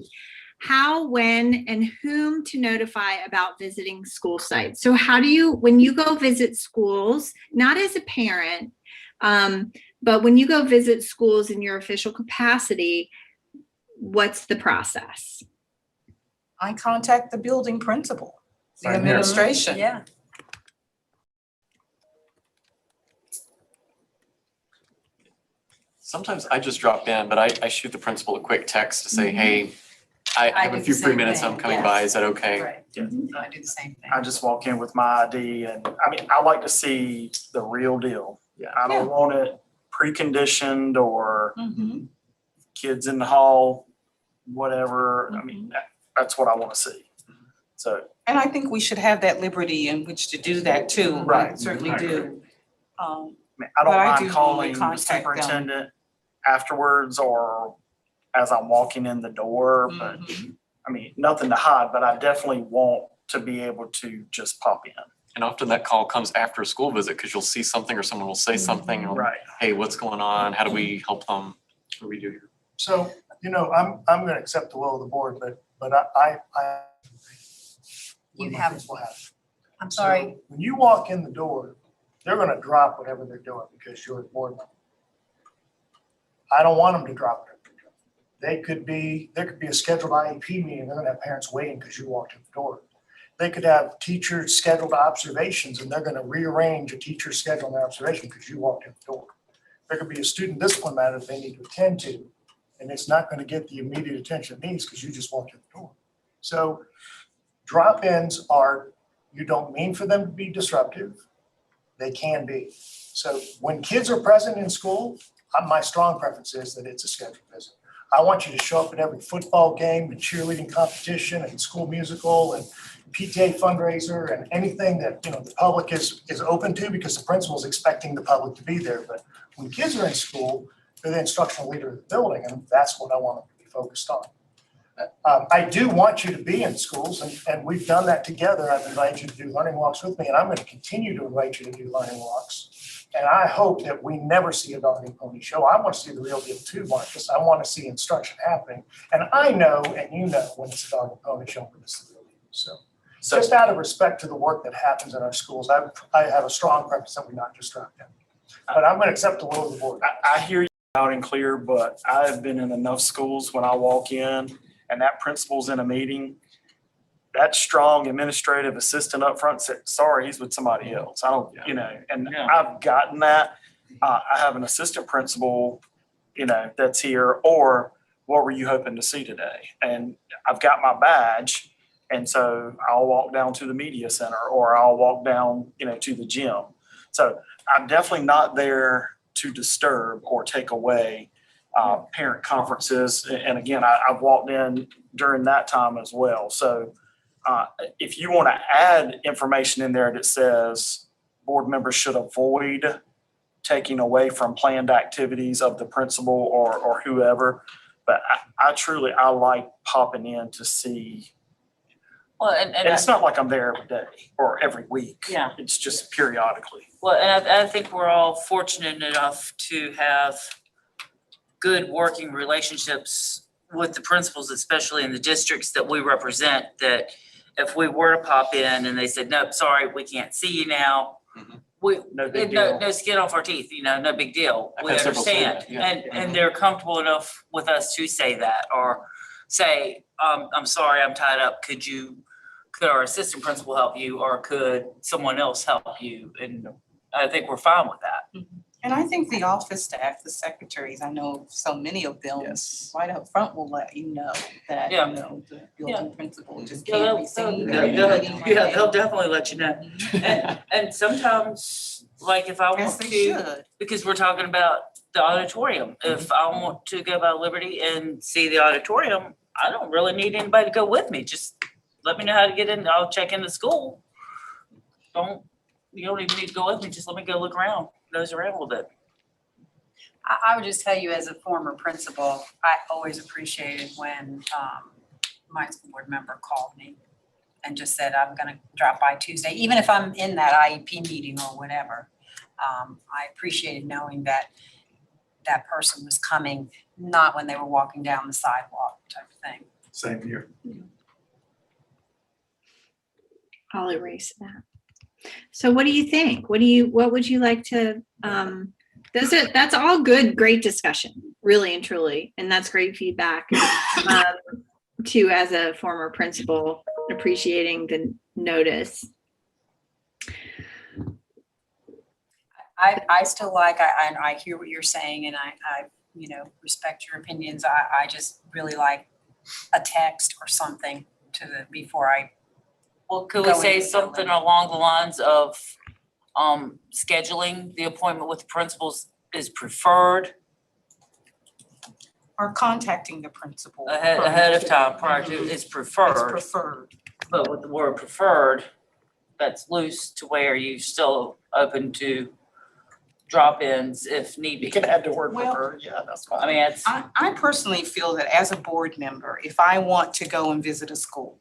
How, when, and whom to notify about visiting school sites. So how do you, when you go visit schools, not as a parent, but when you go visit schools in your official capacity, what's the process? I contact the building principal, the Same here. administration. Yeah. Sometimes I just drop in, but I shoot the principal a quick text to say, Mhm. hey, I I have do a the few free same minutes, I'm thing, coming yes. by, is that okay? Right. Yeah. I do the same thing. I just walk in with my ID and, I mean, I like to see the real deal. Yeah. I don't want it preconditioned or Mhm. kids in the hall, whatever. I mean, that's what I want to see. So, And I think we should have that liberty in which to do that too. I Right. certainly I do. I mean, I don't But I do mind normally calling the contact them. superintendent afterwards or as I'm walking in the door, but Mhm. I mean, nothing to hide, but I definitely want to be able to just pop in. And often that call comes after a school visit because you'll see something or someone will say something, or, Right. hey, what's going on? How do we help them? What do we do here? So, I'm gonna accept the will of the board, but I. You have- Will happen. I'm sorry. So when you walk in the door, they're gonna drop whatever they're doing because you're a board member. I don't want them to drop whatever they're doing. There could be a scheduled IEP meeting, they're gonna have parents waiting because you walked in the door. They could have teachers scheduled observations and they're gonna rearrange a teacher's schedule and their observation because you walked in the door. There could be a student discipline matter that they need to attend to, and it's not gonna get the immediate attention it needs because you just walked in the door. So drop-ins are, you don't mean for them to be disruptive. They can be. So when kids are present in school, my strong preference is that it's a scheduled visit. I want you to show up at every football game and cheerleading competition and school musical and PTA fundraiser and anything that, the public is open to because the principal is expecting the public to be there. But when kids are in school, they're the instructional leader of the building, and that's what I want them to be focused on. I do want you to be in schools, and we've done that together. I've invited you to do learning walks with me, and I'm going to continue to invite you to do learning walks. And I hope that we never see a dog and pony show. I want to see the real deal too, Marcus. I want to see instruction happening. And I know, and you know, when it's a dog and pony show, when it's the real deal. So just out of respect to the work that happens in our schools, I have a strong preference that we not just drop down. But I'm going to accept the will of the board. I hear you loud and clear, but I have been in enough schools when I walk in and that principal's in a meeting, that strong administrative assistant up front said, sorry, he's with somebody else. I don't, and Yeah. I've gotten that. I have an assistant principal, that's here, or what were you hoping to see today? And I've got my badge. And so I'll walk down to the media center or I'll walk down, to the gym. So I'm definitely not there to disturb or take away parent conferences. And again, I've walked in during that time as well. So if you want to add information in there that says board members should avoid taking away from planned activities of the principal or whoever, but I like popping in to see. Well, And it's not like I'm there every day or every week. Yeah. It's just periodically. well, and I think we're all fortunate enough to have good working relationships with the principals, especially in the districts that we represent, that if we were to pop in and they said, nope, sorry, we can't see you now, Mhm. No big deal. no skin off our teeth, no big deal. I've We had several say understand. that, yeah. And they're comfortable enough with us to say that, or say, I'm sorry, I'm tied up. Could our assistant principal help you, or could someone else help you? And I think we're fine with that. And I think the office staff, the secretaries, I know so many of them, Yes. right up front will let you know that, Yeah. the building principal just Yeah, can't be they'll- seen. they'll- in a they'll- meeting like Yeah, that. they'll definitely let you know. And sometimes, like if I Yes, want they to, should. because we're talking about the auditorium, if I want to go by Liberty and see the auditorium, I don't really need anybody to go with me. Just let me know how to get in. I'll check into school. You don't even need to go with me. Just let me go look around, nose around a little bit. I would just tell you as a former principal, I always appreciated when my school board member called me and just said, I'm gonna drop by Tuesday, even if I'm in that IEP meeting or whatever. I appreciated knowing that that person was coming, not when they were walking down the sidewalk type of thing. Same here. I'll erase that. So what do you think? What would you like to, that's all good, great discussion, really and truly, and that's great feedback. Too, as a former principal, appreciating the notice. I still like, I hear what you're saying and I respect your opinions. I just really like a text or something before I, Well, could we Go say into the something building. along the lines of scheduling the appointment with the principals is preferred Or contacting the principal. ahead of time prior to, is It's preferred, preferred. but with the word preferred, that's loose to where you still open to drop-ins if need be. You can add the word Well, preferred, yeah, that's fine. I mean, it's, I personally feel that as a board member, if I want to go and visit a school,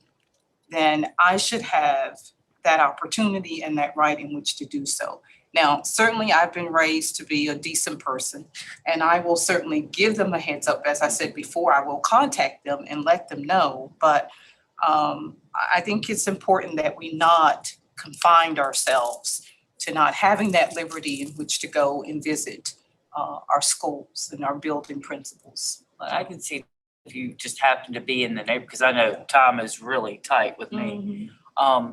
then I should have that opportunity and that right in which to do so. Now, certainly I've been raised to be a decent person, and I will certainly give them a heads up. As I said before, I will contact them and let them know. But I think it's important that we not confine ourselves to not having that liberty in which to go and visit our schools and our building principals. I can see if you just happen to be in the neighborhood, because I know time is really tight with me.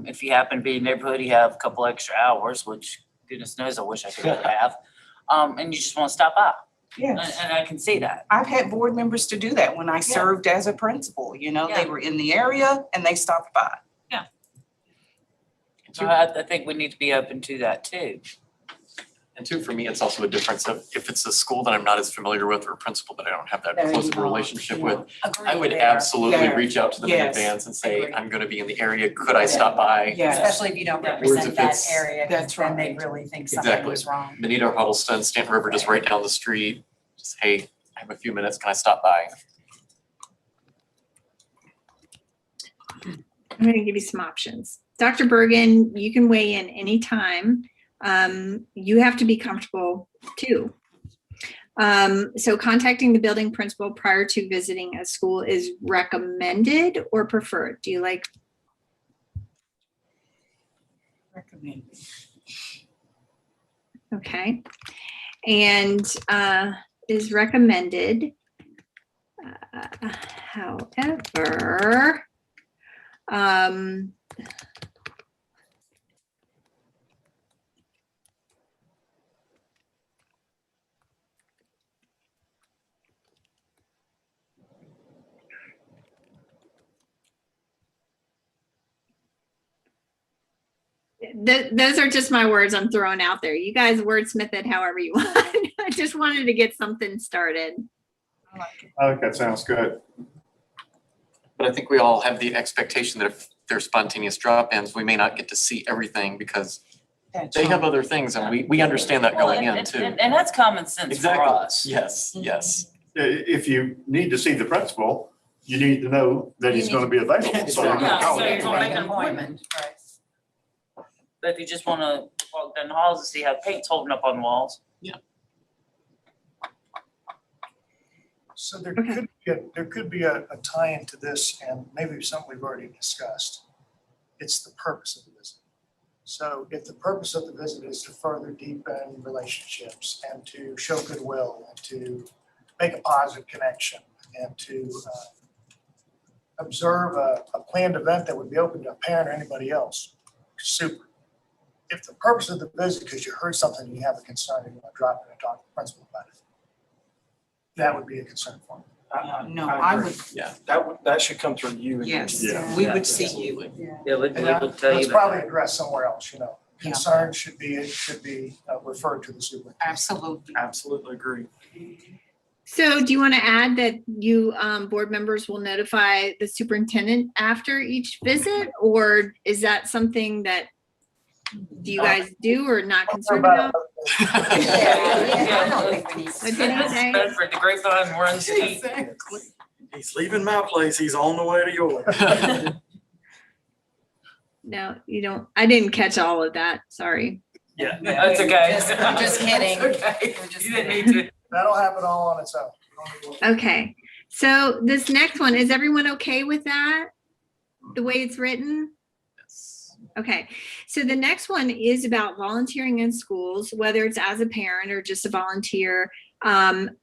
If you happen to be in the neighborhood, you have a couple extra hours, which goodness knows I wish I could have. And you just want to stop by. Yes. And I can see that. I've had board members to do that when I served as a principal, they Yeah. were in the area and they stopped by. So I think we need to be open to that too. And two, for me, it's also a difference of if it's a school that I'm not as familiar with or a principal that I don't have that There you close of a go. relationship with, I agree would there. absolutely Yeah. reach out to them in Yes. advance and say, Agree. I'm gonna be in the area, could I stop by? Yes. Especially if you don't Whereas represent if that it's- area, 'cause That's then they right. really think something Exactly. was wrong. Benito Huddleston, Stanton River, just right down the street, just, hey, I have a few minutes, can I stop by? I'm going to give you some options. Dr. Bergen, you can weigh in anytime. You have to be comfortable too. So contacting the building principal prior to visiting a school is recommended or preferred? Do you like? Recommend. Okay. And is recommended. However, those are just my words I'm throwing out there. You guys wordsmith it however you want. I just wanted to get something started. I like it. I think that sounds good. But I think we all have the expectation that if there's spontaneous drop-ins, we may not get to see everything because That's they have right. other things and we understand that Well, going in and- too. And that's common sense for Exactly, us. yes, yes. If you need to see the principal, you need to know that he's gonna be available. So you Exactly. can Yeah, call so him. you're gonna make an appointment. But if you just wanna walk down the halls and see how paint's holding up on the walls. So there Okay. could be a tie into this, and maybe something we've already discussed. It's the purpose of the visit. So if the purpose of the visit is to further deepen relationships and to show goodwill and to make a positive connection and to observe a planned event that would be open to a parent or anybody else, super. If the purpose of the visit, because you heard something, you have a concern, and you want to drop in and talk to the principal about it, that would be a concern for me. No, I agree. would, That should come through you. and yes, Yeah. we would see you. Yeah, we And will tell you let's about probably that. address somewhere else, you know. Yeah. Concerns should be referred to the superintendent. Absolutely. Absolutely agree. So do you want to add that you, board members will notify the superintendent after each visit? Or is that something that you guys do or not concerned about? I don't think we need to What did he say? Bedford, the grapevine runs deep. He's leaving my place. He's on the way to yours. No, you don't. I didn't catch all of that. Sorry. Yeah. That's okay. We're just kidding. It's okay. We're just You didn't kidding. need to. That'll happen all on its own. You don't need to- Okay. So this next one, is everyone okay with that? The way it's written? Okay, so the next one is about volunteering in schools, whether it's as a parent or just a volunteer,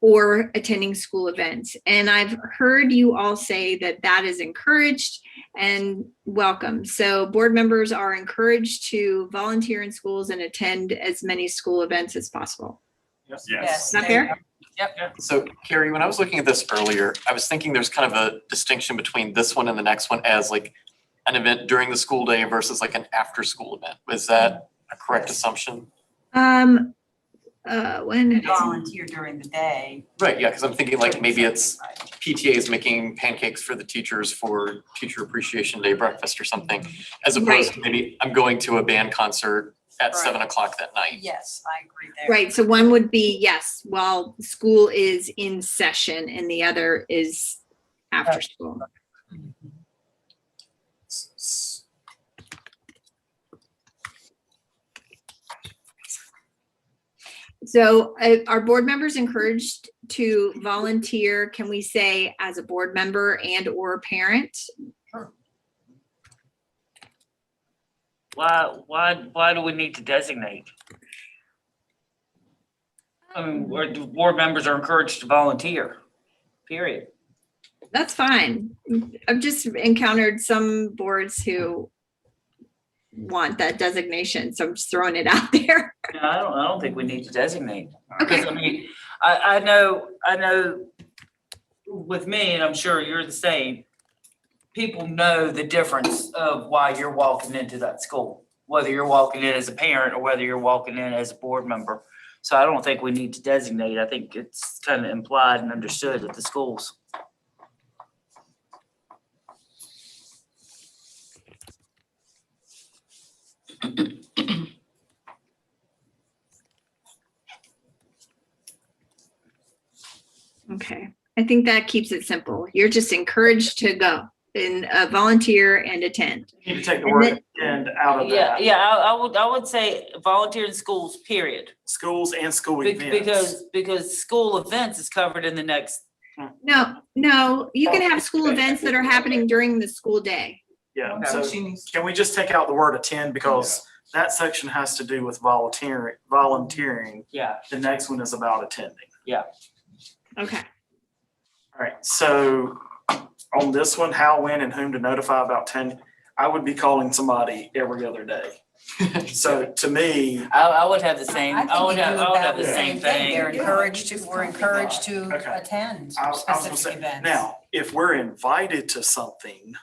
or attending school events. And I've heard you all say that that is encouraged and welcome. So board members are encouraged to volunteer in schools and attend as many school events as possible. Yes. Is that fair? So Carrie, when I was looking at this earlier, I was thinking there's kind of a distinction between this one and the next one as like an event during the school day versus like an after-school event. Was that a correct assumption? When, Volunteer during the day. Right, yeah, because I'm thinking like maybe it's PTA is making pancakes for the teachers for Teacher Appreciation Day breakfast or something, as opposed to maybe I'm going to a band concert at 7:00 that night. Yes, I agree there. right, so one would be, yes, while school is in session and the other is after school. So are board members encouraged to volunteer, can we say as a board member and or parent? Why do we need to designate? I mean, board members are encouraged to volunteer, period. That's fine. I've just encountered some boards who want that designation, so I'm just throwing it out there. No, I don't think we need to designate. Okay. Because I mean, I know with me, and I'm sure you're the same, people know the difference of why you're walking into that school, whether you're walking in as a parent or whether you're walking in as a board member. So I don't think we need to designate. I think it's kind of implied and understood at the schools. Okay, I think that keeps it simple. You're just encouraged to go and volunteer and attend. You need to take the And word then- "attend" out of Yeah, that. yeah, I would say volunteer in schools, period. Schools and school Be- events. Because school events is covered in the next. No, you can have school events that are happening during the school day. Yeah, Okay, so she needs- can we just take out the word "attend" because that section has to do with volunteering. Yeah. The next one is about attending. Okay, All right, so on this one, how, when, and whom to notify about attending, I would be calling somebody every other day. So to me, I would have the same, I think I would you have, do I would about have the same thing. We're encouraged to Okay. attend I was gonna specific say, events. now, if we're invited to something,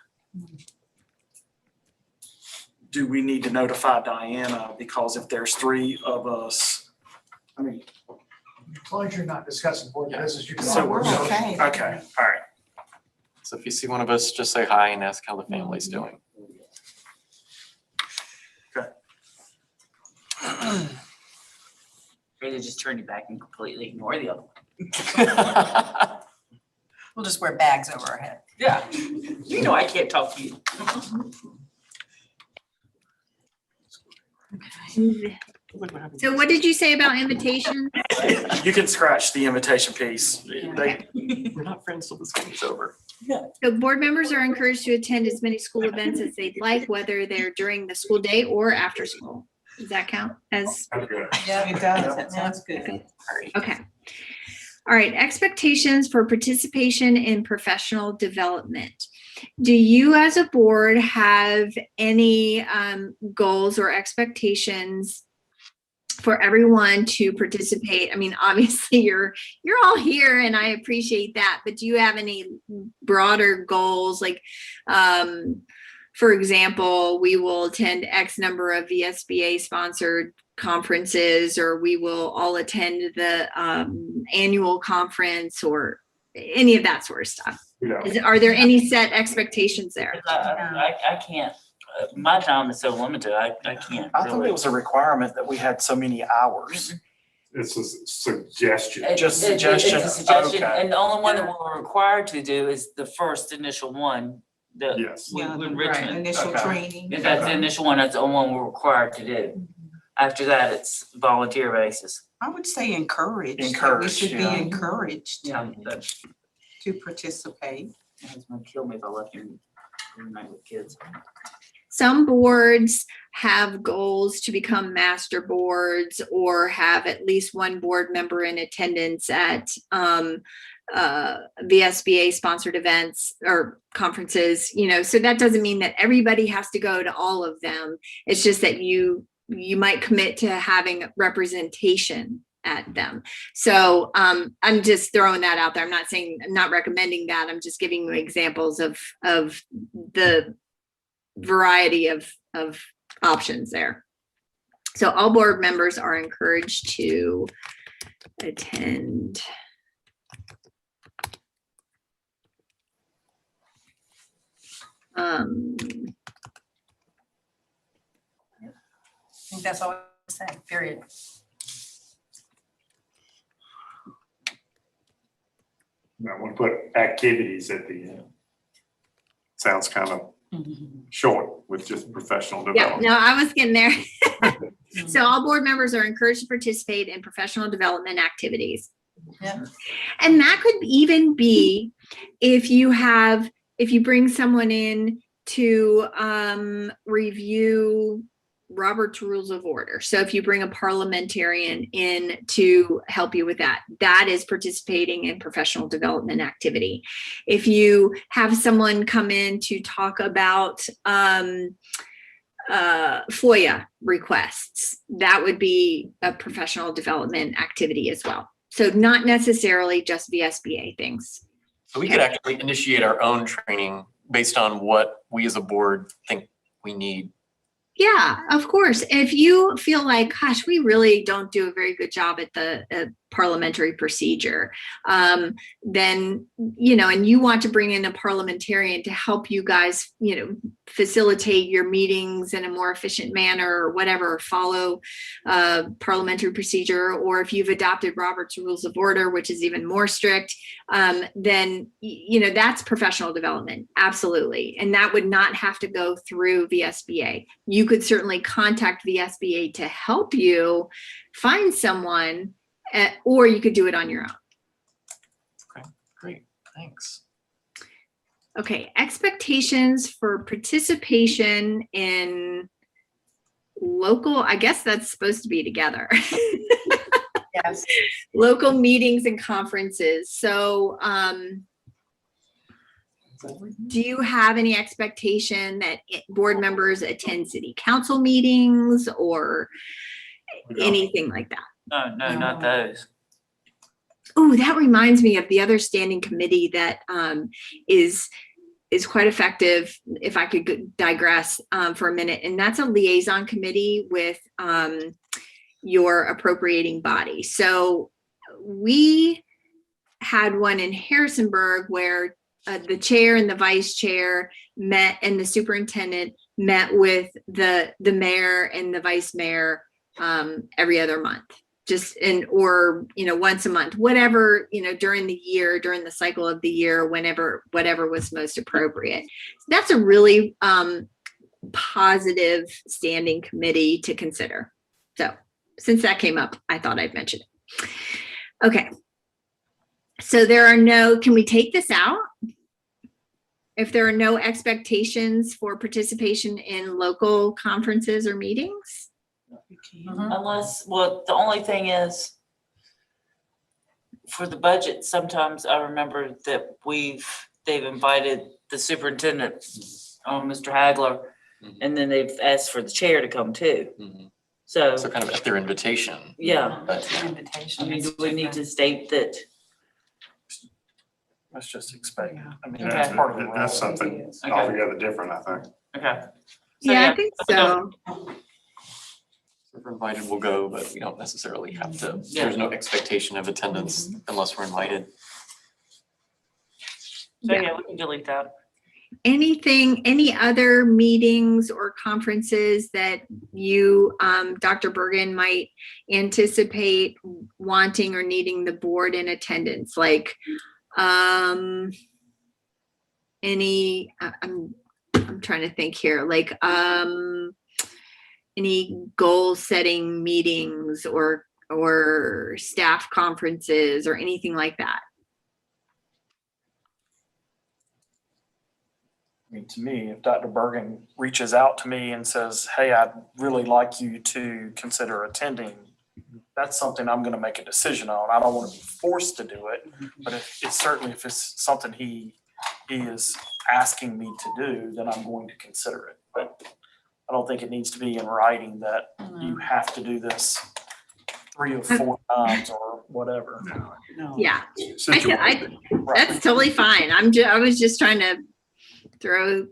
do we need to notify Diana? Because if there's 3 of us, I mean, As long as you're not discussing board business, you can. so we're okay. Okay, all right. So if you see one of us, just say hi and ask how the family's doing. Or they just turn you back and completely ignore the other one. We'll just wear bags over our head. Yeah, you know I can't talk to you. So what did you say about invitation? You can scratch the invitation piece. They, We're not friends till the school's over. So board members are encouraged to attend as many school events as they'd like, whether they're during the school day or after school. Does that count as? Yeah, it does. That sounds good. Okay. All right, expectations for participation in professional development. Do you as a board have any goals or expectations for everyone to participate? I mean, obviously you're all here and I appreciate that, but do you have any broader goals? Like, for example, we will attend X number of VSBA sponsored conferences, or we will all attend the annual conference, or any of that sort of stuff. Are there any set expectations there? I can't, my time is so limited, I can't I thought really. it was a requirement that we had so many hours. It's a suggestion. Just It's suggestion. a suggestion, Okay. and the only one that we're required to do is the first initial one, the, Yes. Yeah, with right. Richmond. Initial Okay. training. If that's the initial one, that's the only one we're required to do. After that, it's volunteer basis. I would say encouraged. We Encouraged, should be yeah. encouraged That's, to participate. that's gonna kill me if I left him every night with kids. Some boards have goals to become master boards or have at least one board member in attendance at VSBA sponsored events or conferences, you know, so that doesn't mean that everybody has to go to all of them. It's just that you might commit to having representation at them. So I'm just throwing that out there. I'm not recommending that. I'm just giving you examples of the variety of options there. So all board members are encouraged to attend. I think that's all I say, period. I want to put activities at the end. Sounds kind of short with just professional Yeah, development. no, I was getting there. So all board members are encouraged to participate in professional development activities. Yeah. And that could even be if you bring someone in to review Robert's Rules of Order. So if you bring a parliamentarian in to help you with that, that is participating in professional development activity. If you have someone come in to talk about FOIA requests, that would be a professional development activity as well. So not necessarily just VSBA things. So we could actually initiate our own training based on what we as a board think we need. Yeah, of course. If you feel like, gosh, we really don't do a very good job at the parliamentary procedure, then, you know, and you want to bring in a parliamentarian to help you guys, you know, facilitate your meetings in a more efficient manner or whatever, follow parliamentary procedure, or if you've adopted Robert's Rules of Order, which is even more strict, then, you know, that's professional development. Absolutely. And that would not have to go through VSBA. You could certainly contact VSBA to help you find someone, or you could do it on your own. Okay, great, thanks. Okay, expectations for participation in local, I guess that's supposed to be together. Yes. Local meetings and conferences. So do you have any expectation that board members attend city council meetings or anything like that? No, not those. Oh, that reminds me of the other standing committee that is quite effective, if I could digress for a minute, and that's a liaison committee with your appropriating body. So we had one in Harrisonburg where the chair and the vice chair met, and the superintendent met with the mayor and the vice mayor every other month. Or, you know, once a month, whatever, you know, during the year, during the cycle of the year, whatever was most appropriate. That's a really positive standing committee to consider. So since that came up, I thought I'd mention it. Okay. So there are no, can we take this out? If there are no expectations for participation in local conferences or meetings? Unless, well, the only thing is for the budget, sometimes I remember that they've invited the superintendent, Mr. Hagler, and then they've asked for the chair to come too. Mhm. So, So kind of at their invitation. yeah, But I Invitation. mean, do we need to state that? Let's just expect it. I mean, Okay. that's part of the role. That's something Okay. altogether different, I think. Okay. So, Yeah, I think so. if we're invited, we'll go, but we don't necessarily have to. Yeah. There's no expectation of attendance unless we're invited. So, yeah, we can delete that. Anything, any other meetings or conferences that you, Dr. Bergen, might anticipate wanting or needing the board in attendance? Like, any, I'm trying to think here, like, any goal setting meetings or staff conferences or anything like that? I mean, to me, if Dr. Bergen reaches out to me and says, hey, I'd really like you to consider attending, that's something I'm gonna make a decision on. I don't wanna be forced to do it, but if it's certainly, if it's something he is asking me to do, then I'm going to consider it. But I don't think it needs to be in writing that you have to do this 3 or 4 times or whatever. No. Yeah, Situation. that's totally fine. I was just trying to throw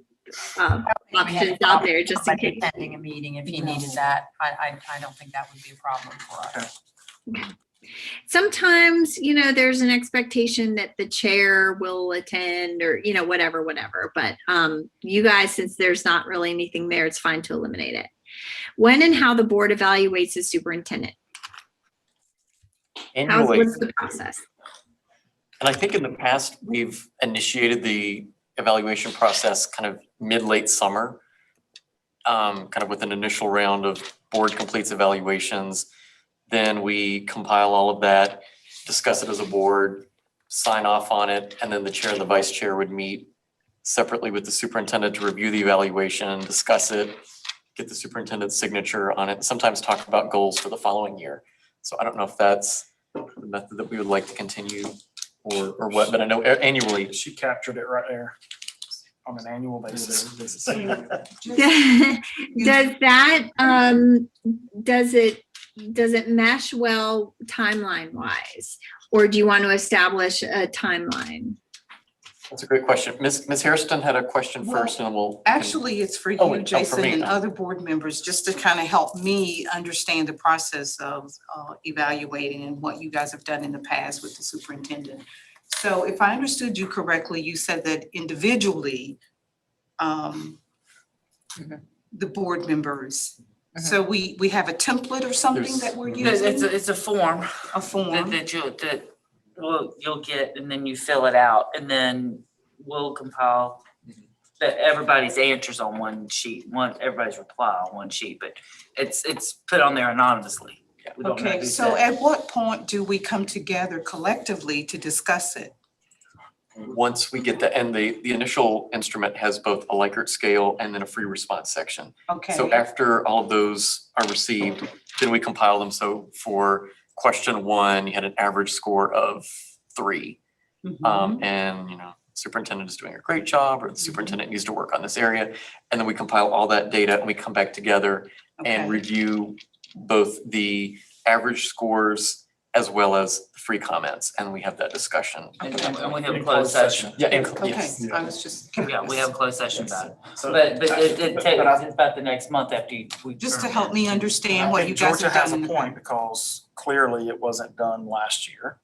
options out there just in case. Attending a meeting if he needed that. I don't think that would be a problem for us. Sometimes, there's an expectation that the chair will attend or, whatever. But you guys, since there's not really anything there, it's fine to eliminate it. When and how the board evaluates the superintendent? Annually. What's the process? And I think in the past, we've initiated the evaluation process kind of mid-late summer, kind of with an initial round of board completes evaluations. Then we compile all of that, discuss it as a board, sign off on it, and then the chair and the vice chair would meet separately with the superintendent to review the evaluation, discuss it, get the superintendent's signature on it, sometimes talk about goals for the following year. So I don't know if that's the method that we would like to continue or what, but I know annually. She captured it right there on an annual basis. Does that, does it mesh well timeline wise? Or do you want to establish a timeline? That's a great question. Ms. Hairston had a question first and then we'll. Actually, it's for Oh, you, for Jason, me. and other board members, just to kind of help me understand the process of evaluating and what you guys have done in the past with the superintendent. So if I understood you correctly, you said that individually, the board members, so we have a template or something that we're using? It's a form A form? that you'll get, and then you fill it out, and then we'll compile everybody's answers on one sheet, everybody's reply on one sheet, but it's put on there anonymously. We don't know Okay, who so said it. at what point do we come together collectively to discuss it? Once we get the initial instrument has both a Likert scale and then a free response section. Okay. So after all of those are received, then we compile them. So for question 1, you had an average score of 3. Mhm. And superintendent is doing a great job, or the superintendent needs to work on this area. And then we compile all that data and we come back together and Okay. review both the average scores as well as the free comments, and we have that discussion. And we have a closed session. Yeah, Okay, yes. I was just Yeah, curious. we have a closed session about it. So- But it takes, it's about the next month after we. Just to help me understand I what think you guys Georgia have has done a in the point past. because clearly it wasn't done last year.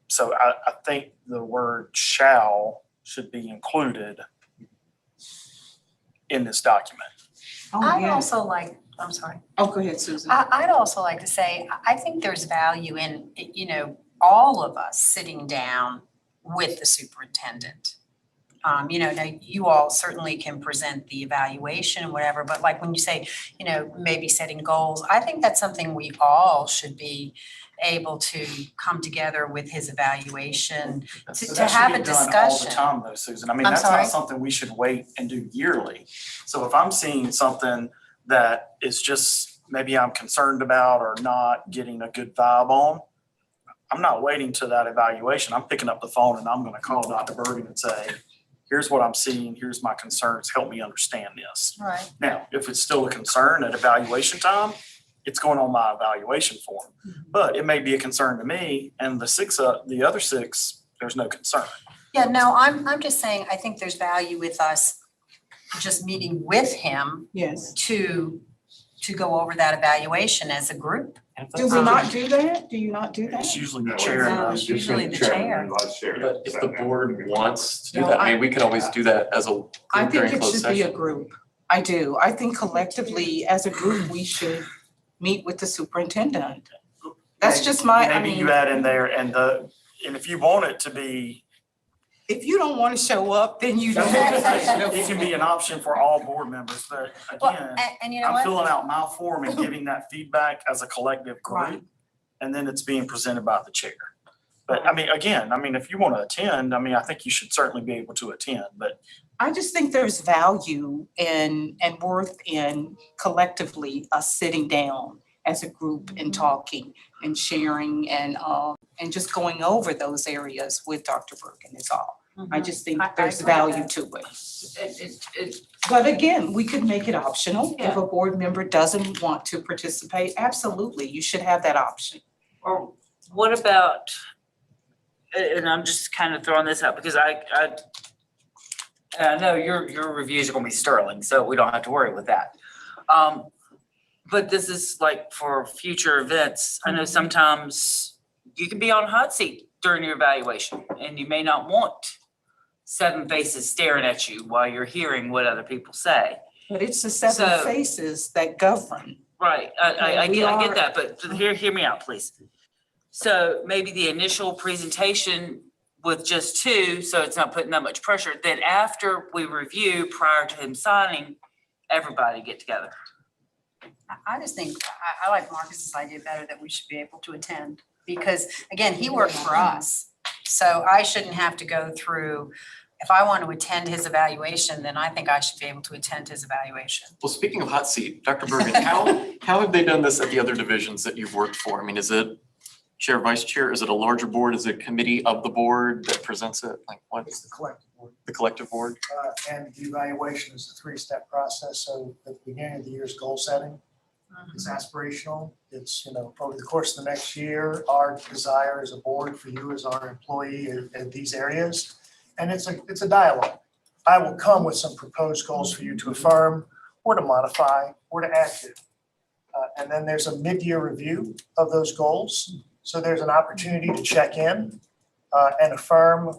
So I think the word shall should be included in this document. Oh, I'd yeah. also like, I'm sorry. Oh, go ahead, Susan. I'd also like to say, I think there's value in, all of us sitting down with the superintendent Now you all certainly can present the evaluation and whatever, but like when you say, maybe setting goals, I think that's something we all should be able to come together with his evaluation to have a All the discussion. time though, Susan. I mean, I'm that's sorry? not something we should wait and do yearly. So if I'm seeing something that is just maybe I'm concerned about or not getting a good vibe on, I'm not waiting to that evaluation. I'm picking up the phone and I'm gonna call Dr. Bergen and say, here's what I'm seeing, here's my concerns, help me understand this. Right. Now, if it's still a concern at evaluation time, it's going on my evaluation form. But it may be a concern to me and the other six, there's no concern. Yeah, no, I'm just saying, I think there's value with us just meeting with him Yes. to go over that evaluation as a group. And if Do that's- we not do that? Do you not do that? It's usually the No, chair. No, and it's the- usually the chair. But if the board wants to do that, I mean, we could always do that as a group I think during it closed should be a session. group. I do. I think collectively, as a group, we should meet with the superintendent. That's just Maybe you add in there and if you want it to be, if you don't want to show up, then you don't. it can be an option for all board members, but Well, again, and you know I'm what? filling out my form and giving that feedback as a collective Right. group. And then it's being presented by the chair. But I mean, again, if you want to attend, I think you should certainly be able to attend, but I just think there's value and worth in collectively us sitting down as a group and talking and sharing and just going over those areas with Dr. Bergen is all. I just think I there's agree with value that. to it. It, But again, we could make it optional. If a board member doesn't want to participate, absolutely, you should have that option. or what about, and I'm just kind of throwing this out because I know your reviews are gonna be sterling, so we don't have to worry with that. But this is like for future events. I know sometimes you can be on a hot seat during your evaluation and you may not want 7 faces staring at you while you're hearing what other people say. But it's the 7 So- faces that govern. Right, I We get are- that, but hear me out, please. So maybe the initial presentation with just 2, so it's not putting that much pressure, then after we review prior to him signing, everybody get together. I just think, I like Marcus's idea better that we should be able to attend. Because again, he worked for us. So I shouldn't have to go through, if I want to attend his evaluation, then I think I should be able to attend his evaluation. Well, speaking of hot seat, Dr. Bergen, how have they done this at the other divisions that you've worked for? I mean, is it chair, vice chair? Is it a larger board? Is it a committee of the board that presents it? Like what It's is the collective board. the collective board? And the evaluation is a 3-step process. So at the beginning of the year is goal setting. It's aspirational. It's, over the course of the next year, our desire as a board for you as our employee in these areas. And it's a dialogue. I will come with some proposed goals for you to affirm or to modify or to add to. And then there's a mid-year review of those goals. So there's an opportunity to check in and affirm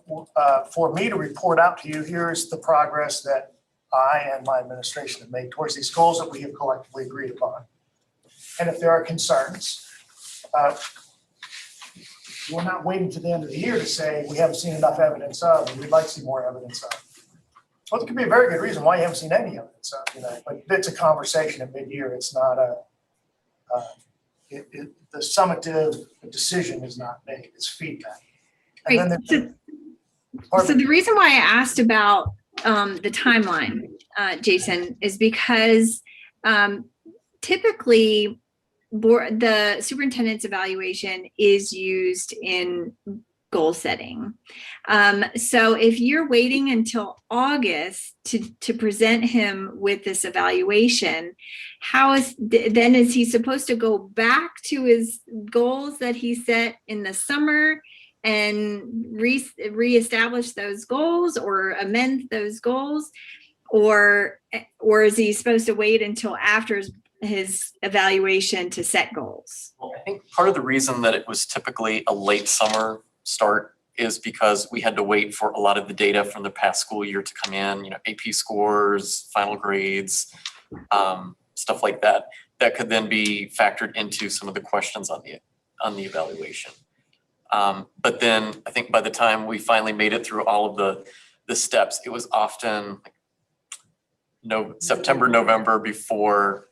for me to report out to you, here's the progress that I and my administration have made towards these goals that we have collectively agreed upon. And if there are concerns, we're not waiting to the end of the year to say we haven't seen enough evidence of, and we'd like to see more evidence of. Well, there could be a very good reason why you haven't seen any evidence of, but it's a conversation at mid-year. It's not the summative decision is not made, it's feedback. And then Right, there's- So the reason why I asked about the timeline, Jason, is because typically the superintendent's evaluation is used in goal setting. So if you're waiting until August to present him with this evaluation, then is he supposed to go back to his goals that he set in the summer and reestablish those goals or amend those goals? Or is he supposed to wait until after his evaluation to set goals? Well, I think part of the reason that it was typically a late summer start is because we had to wait for a lot of the data from the past school year to come in, AP scores, final grades, stuff like that, that could then be factored into some of the questions on the evaluation. But then I think by the time we finally made it through all of the steps, it was often September, November before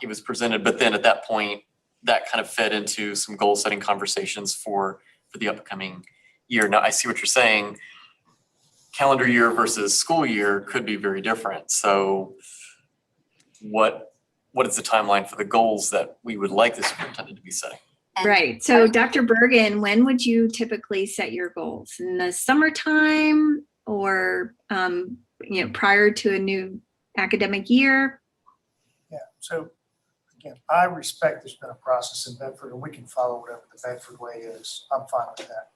it was presented. But then at that point, that kind of fed into some goal setting conversations for the upcoming year. Now, I see what you're saying. Calendar year versus school year could be very different. So what is the timeline for the goals that we would like the superintendent to be setting? Right. So Dr. Bergen, when would you typically set your goals? In the summertime or, prior to a new academic year? Yeah, so again, I respect there's been a process in Bedford and we can follow whatever the Bedford way is. I'm fine with that.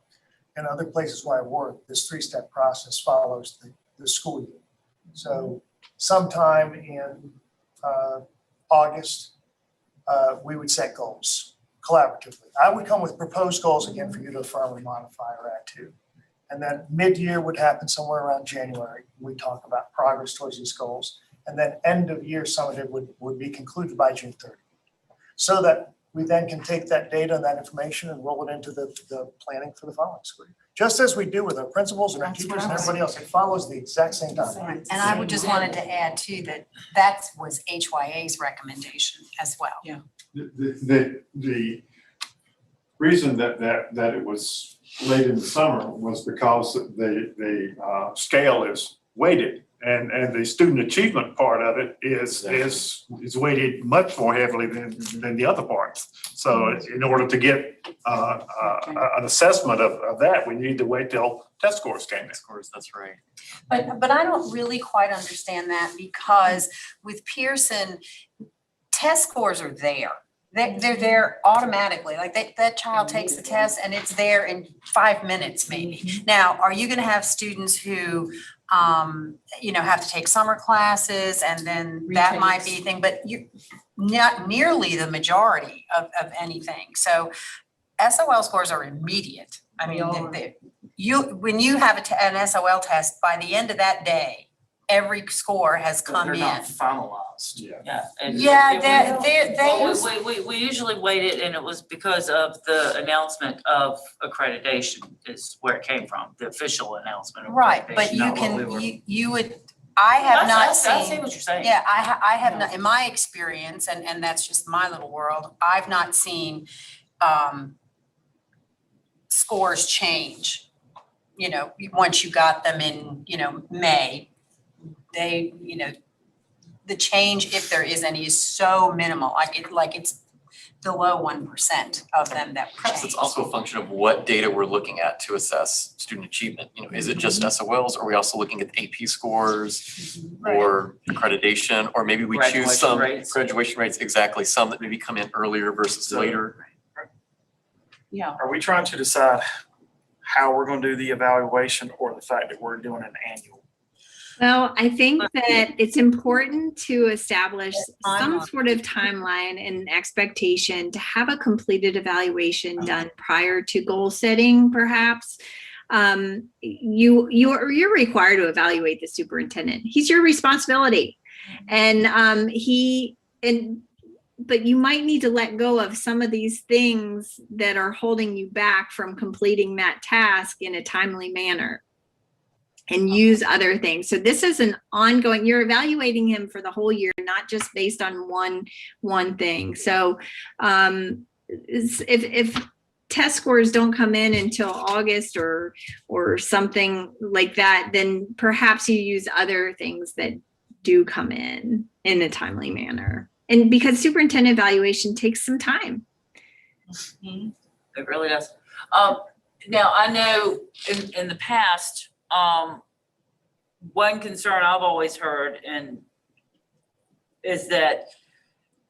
In other places where I work, this 3-step process follows the school year. So sometime in August, we would set goals collaboratively. I would come with proposed goals again for you to affirm or modify or add to. And then mid-year would happen somewhere around January. We talk about progress towards these goals. And then end of year summative would be concluded by June 30. So that we then can take that data and that information and roll it into the planning for the following school year. Just as we do with our principals and our That's teachers what and I was everybody else, it follows the exact same timeline. And I would just wanted to add too, that was HYA's recommendation as well. Yeah. The reason that it was late in the summer was because the scale is weighted. And the student achievement part of it is weighted much more heavily than the other parts. So in order to get an assessment of that, we need to wait till test scores came in. Of course, that's right. But I don't really quite understand that because with Pearson, test scores are there. They're there automatically, like that child takes the test and it's there in 5 minutes maybe. Now, are you gonna have students who, have to take summer classes and then that might be a thing, but you, not nearly the majority of anything. So SOL scores are immediate. I mean, when you have an SOL test, by the end of that day, every score has come They're in. not finalized. Yeah. and- Yeah, We usually waited and it was because of the announcement of accreditation is where it came from, the official announcement of accreditation. Right, but you not what we can, were- you would, I have not I see seen, what you're saying. yeah, I have not, in my experience, and that's just my little world, I've not seen scores change. Once you got them in, May, they, the change, if there is any, is so minimal, like it's below 1% of them that Perhaps change. it's also a function of what data we're looking at to assess student achievement. Is it just SOLs? Are we also looking at AP scores or accreditation? Or maybe we choose Graduation some rates. graduation rates, exactly, some that maybe come in earlier versus So- later. Yeah. Are we trying to decide how we're gonna do the evaluation or the fact that we're doing an annual? Well, I think that it's important to establish some Timeline. sort of timeline and expectation to have a completed evaluation done prior to goal setting, perhaps. You're required to evaluate the superintendent. He's your responsibility. And but you might need to let go of some of these things that are holding you back from completing that task in a timely manner and use other things. So this is an ongoing, you're evaluating him for the whole year, not just based on one thing. So if test scores don't come in until August or something like that, then perhaps you use other things that do come in a timely manner. And because superintendent evaluation takes some time. It really does. Now, I know in the past, one concern I've always heard is that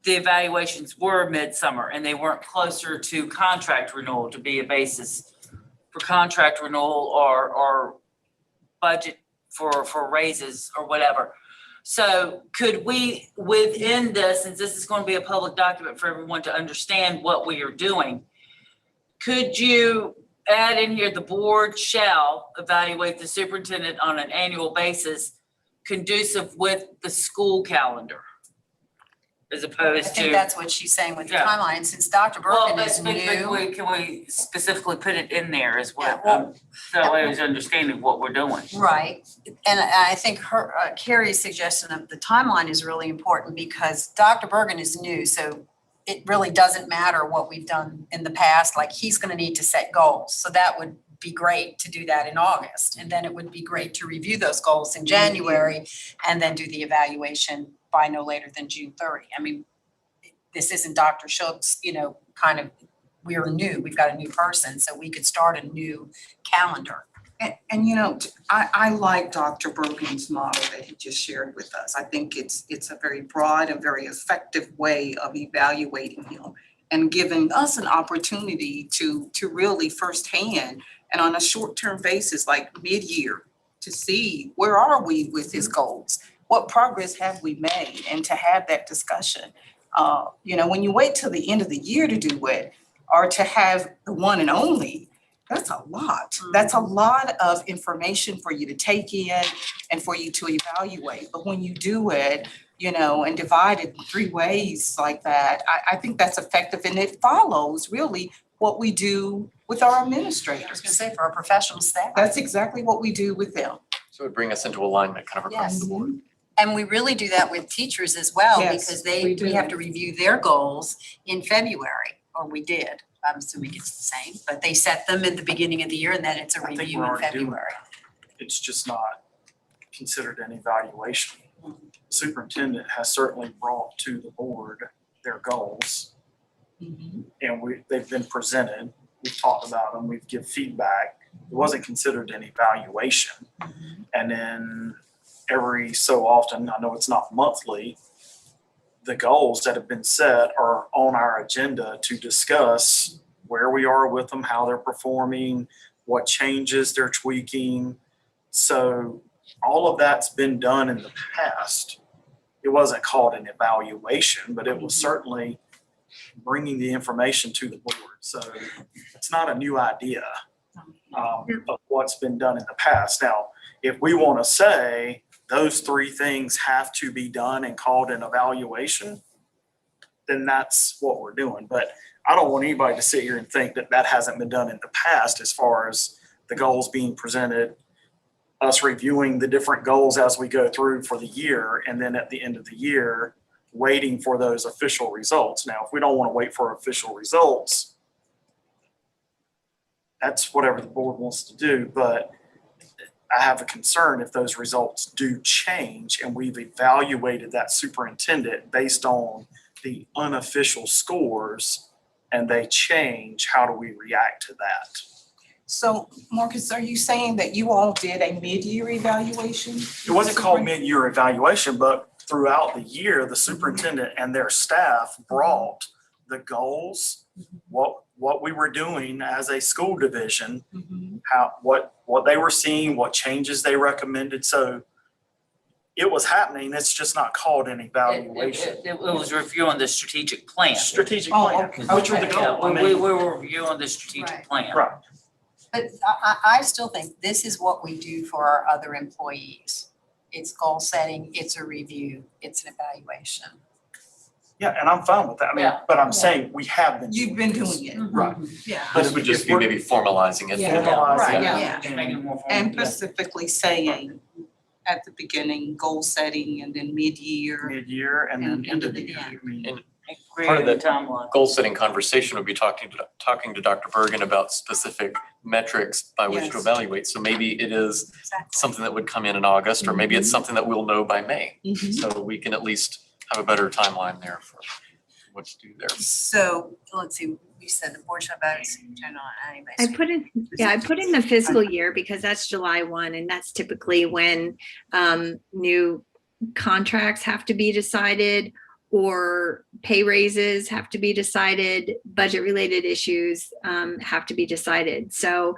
the evaluations were midsummer and they weren't closer to contract renewal to be a basis for contract renewal or budget for raises or whatever. So could we, within this, since this is going to be a public document for everyone to understand what we are doing, could you add in here, the board shall evaluate the superintendent on an annual basis conducive with the school calendar? as I opposed think to. that's what she's saying with the Yeah. timeline, and since Dr. Well, Bergen but is but new. can we specifically put it in there as Yeah, what, well- so that way it's understanding what we're doing. Right, and I think her, Carrie's suggestion of the timeline is really important because Dr. Bergen is new, so it really doesn't matter what we've done in the past, like he's gonna need to set goals. So that would be great to do that in August, and then it would be great to review those goals in January and then do the evaluation by no later than June 30. I mean, this isn't Dr. Schultz, kind of, we're new, we've got a new person, so we could start a new calendar. And I like Dr. Bergen's model that he just shared with us. I think it's a very broad and very effective way of evaluating him and giving us an opportunity to really firsthand and on a short-term basis, like mid-year, to see where are we with his goals? What progress have we made? And to have that discussion. When you wait till the end of the year to do it, or to have the one and only, that's a lot. That's a lot of information for you to take in and for you to evaluate. But when you do it, and divide it in 3 ways like that, I think that's effective and it follows really what we do with our I was administrators. gonna say, for our professional staff. That's exactly what we do with them. So it would bring us into alignment kind of across the board. And we really do that with teachers as well, Yes, because we we do. have to review their goals in February, or we did. I'm assuming it's the same, but they set them at the beginning of the year and then it's a I think review we're in already doing February. It's just not considered an evaluation. Superintendent has certainly brought to the board their goals, and they've been presented, we've talked about them, we've give feedback. It wasn't considered an evaluation. And then every so often, I know it's not monthly, the goals that have been set are on our agenda to discuss where we are with them, how they're performing, what changes they're tweaking. So all of that's been done in the past. It wasn't called an evaluation, but it was certainly bringing the information to the board. So it's not a new idea of what's been done in the past. Now, if we want to say those 3 things have to be done and called an evaluation, then that's what we're doing. But I don't want anybody to sit here and think that that hasn't been done in the past as far as the goals being presented, us reviewing the different goals as we go through for the year, and then at the end of the year, waiting for those official results. Now, if we don't want to wait for official results, that's whatever the board wants to do, but I have a concern if those results do change and we've evaluated that superintendent based on the unofficial scores and they change, how do we react to that? So Marcus, are you saying that you all did a mid-year evaluation? It wasn't called mid-year evaluation, but throughout the year, the superintendent and their staff brought the goals, what we were doing as a school division, what they were seeing, what changes they recommended. So it was happening. It's just not called an evaluation. It was reviewing the strategic plan. Strategic Oh, plan, okay. which are the Okay. goals. I We mean, were reviewing the strategic Right. plan. right. But I still think this is what we do for our other employees. It's goal setting, it's a review, it's an evaluation. Yeah, and I'm fine with that. I mean, Yeah. but I'm saying we have been. You've been doing it. Right. Yeah. This would just be maybe formalizing it. Yeah. Formalizing Right, it yeah. Just making it more formal. And specifically saying at the beginning, goal setting and then mid-year. Mid-year and then And end of the end year. of the I mean, Part of Creating a the timeline. Goal setting conversation would be talking to Dr. Bergen about specific metrics by which to Yes. evaluate. So maybe it is Exactly. something that would come in August, or maybe it's something that we'll know by May. Mhm. So we can at least have a better timeline there for what to do there. So, let's see, we said the board shall vote, turn on anybody. I put in the fiscal year because that's July 1 and that's typically when new contracts have to be decided or pay raises have to be decided, budget related issues have to be decided. So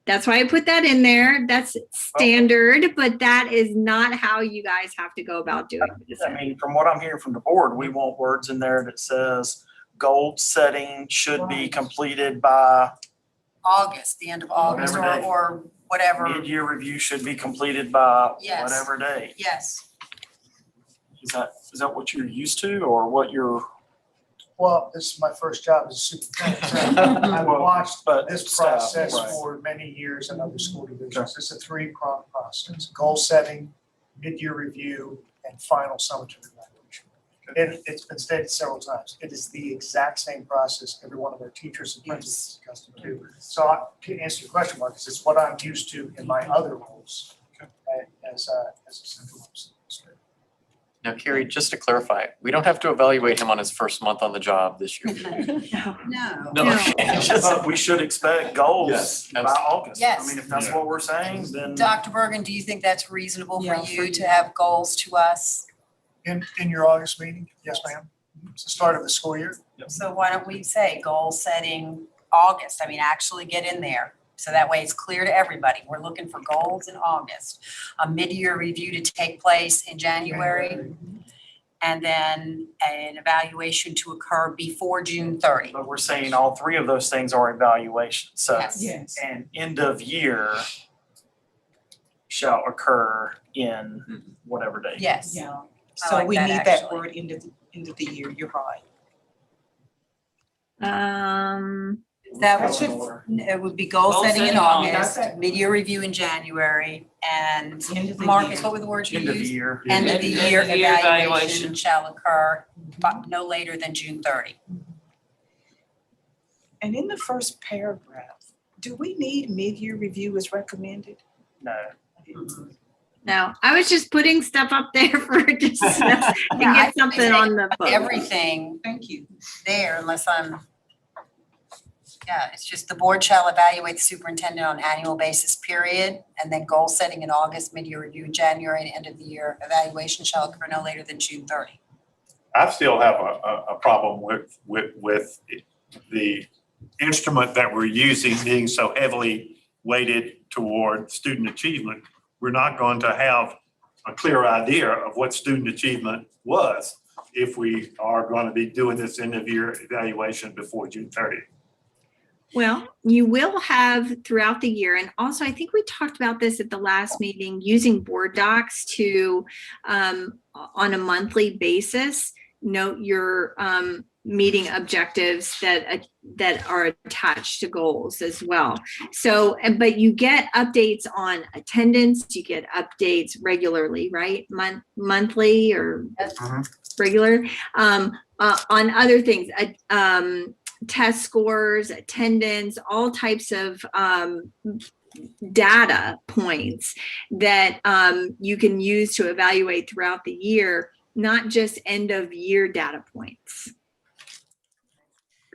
that's why I put that in there. That's standard, but that is not how you guys have to go about doing this. I mean, from what I'm hearing from the board, we want words in there that says goal setting should be completed by August, the end of August, Whatever day. or whatever. mid-year review should be completed by Yes. whatever date. Yes, Is that Is that what you're used to or what you're? Well, this is my first job as a superintendent. So I've watched But this staff, process right. for many years in other school divisions. It's a three-pronged process: goal setting, mid-year review, and final summative evaluation. It's been stated several times. It is the exact same process every one of our teachers and principals is accustomed to. So to answer your question, Marcus, it's what I'm used to in my other roles as a central office administrator. Now, Carrie, just to clarify, we don't have to evaluate him on his first month on the job this year. No. No. But we should expect goals Yes, by absolutely. August. Yes. I mean, if that's what we're saying, then. Dr. Bergen, do you think that's reasonable Yeah, for for you you. to have goals to us? In your August meeting? Yes, ma'am. It's the start of the school year. So why don't we say goal setting August? I mean, actually get in there. So that way it's clear to everybody. We're looking for goals in August. A mid-year review to take place in January. And then an evaluation to occur before June 30. But we're saying all three of those things are evaluations, so. Yes. Yes. And end of year shall occur in whatever date. Yes. Yeah. I So like we that, need that actually. word end of the year, you're right. That That should- it would be goal Goal setting in setting in August, August. mid-year review in January, and End of the Marcus, year. what were the words you End of the used? year. End of the End of year the year evaluation evaluation. shall occur but no later than June 30. And in the first paragraph, do we need mid-year review as recommended? No. No, I was just putting stuff up there for just to Yeah, I get something on the book. Everything Thank you. there unless it's just the board shall evaluate the superintendent on annual basis, period. And then goal setting in August, mid-year review in January, and end of the year evaluation shall occur no later than June 30. I still have a problem with the instrument that we're using being so heavily weighted toward student achievement. We're not going to have a clear idea of what student achievement was if we are going to be doing this end of year evaluation before June 30th. Well, you will have throughout the year, and also I think we talked about this at the last meeting, using board docs to, on a monthly basis, note your meeting objectives that are attached to goals as well. So, but you get updates on attendance, you get updates regularly, right? Monthly or regular, on other things, test scores, attendance, all types of data points that you can use to evaluate throughout the year, not just end of year data points.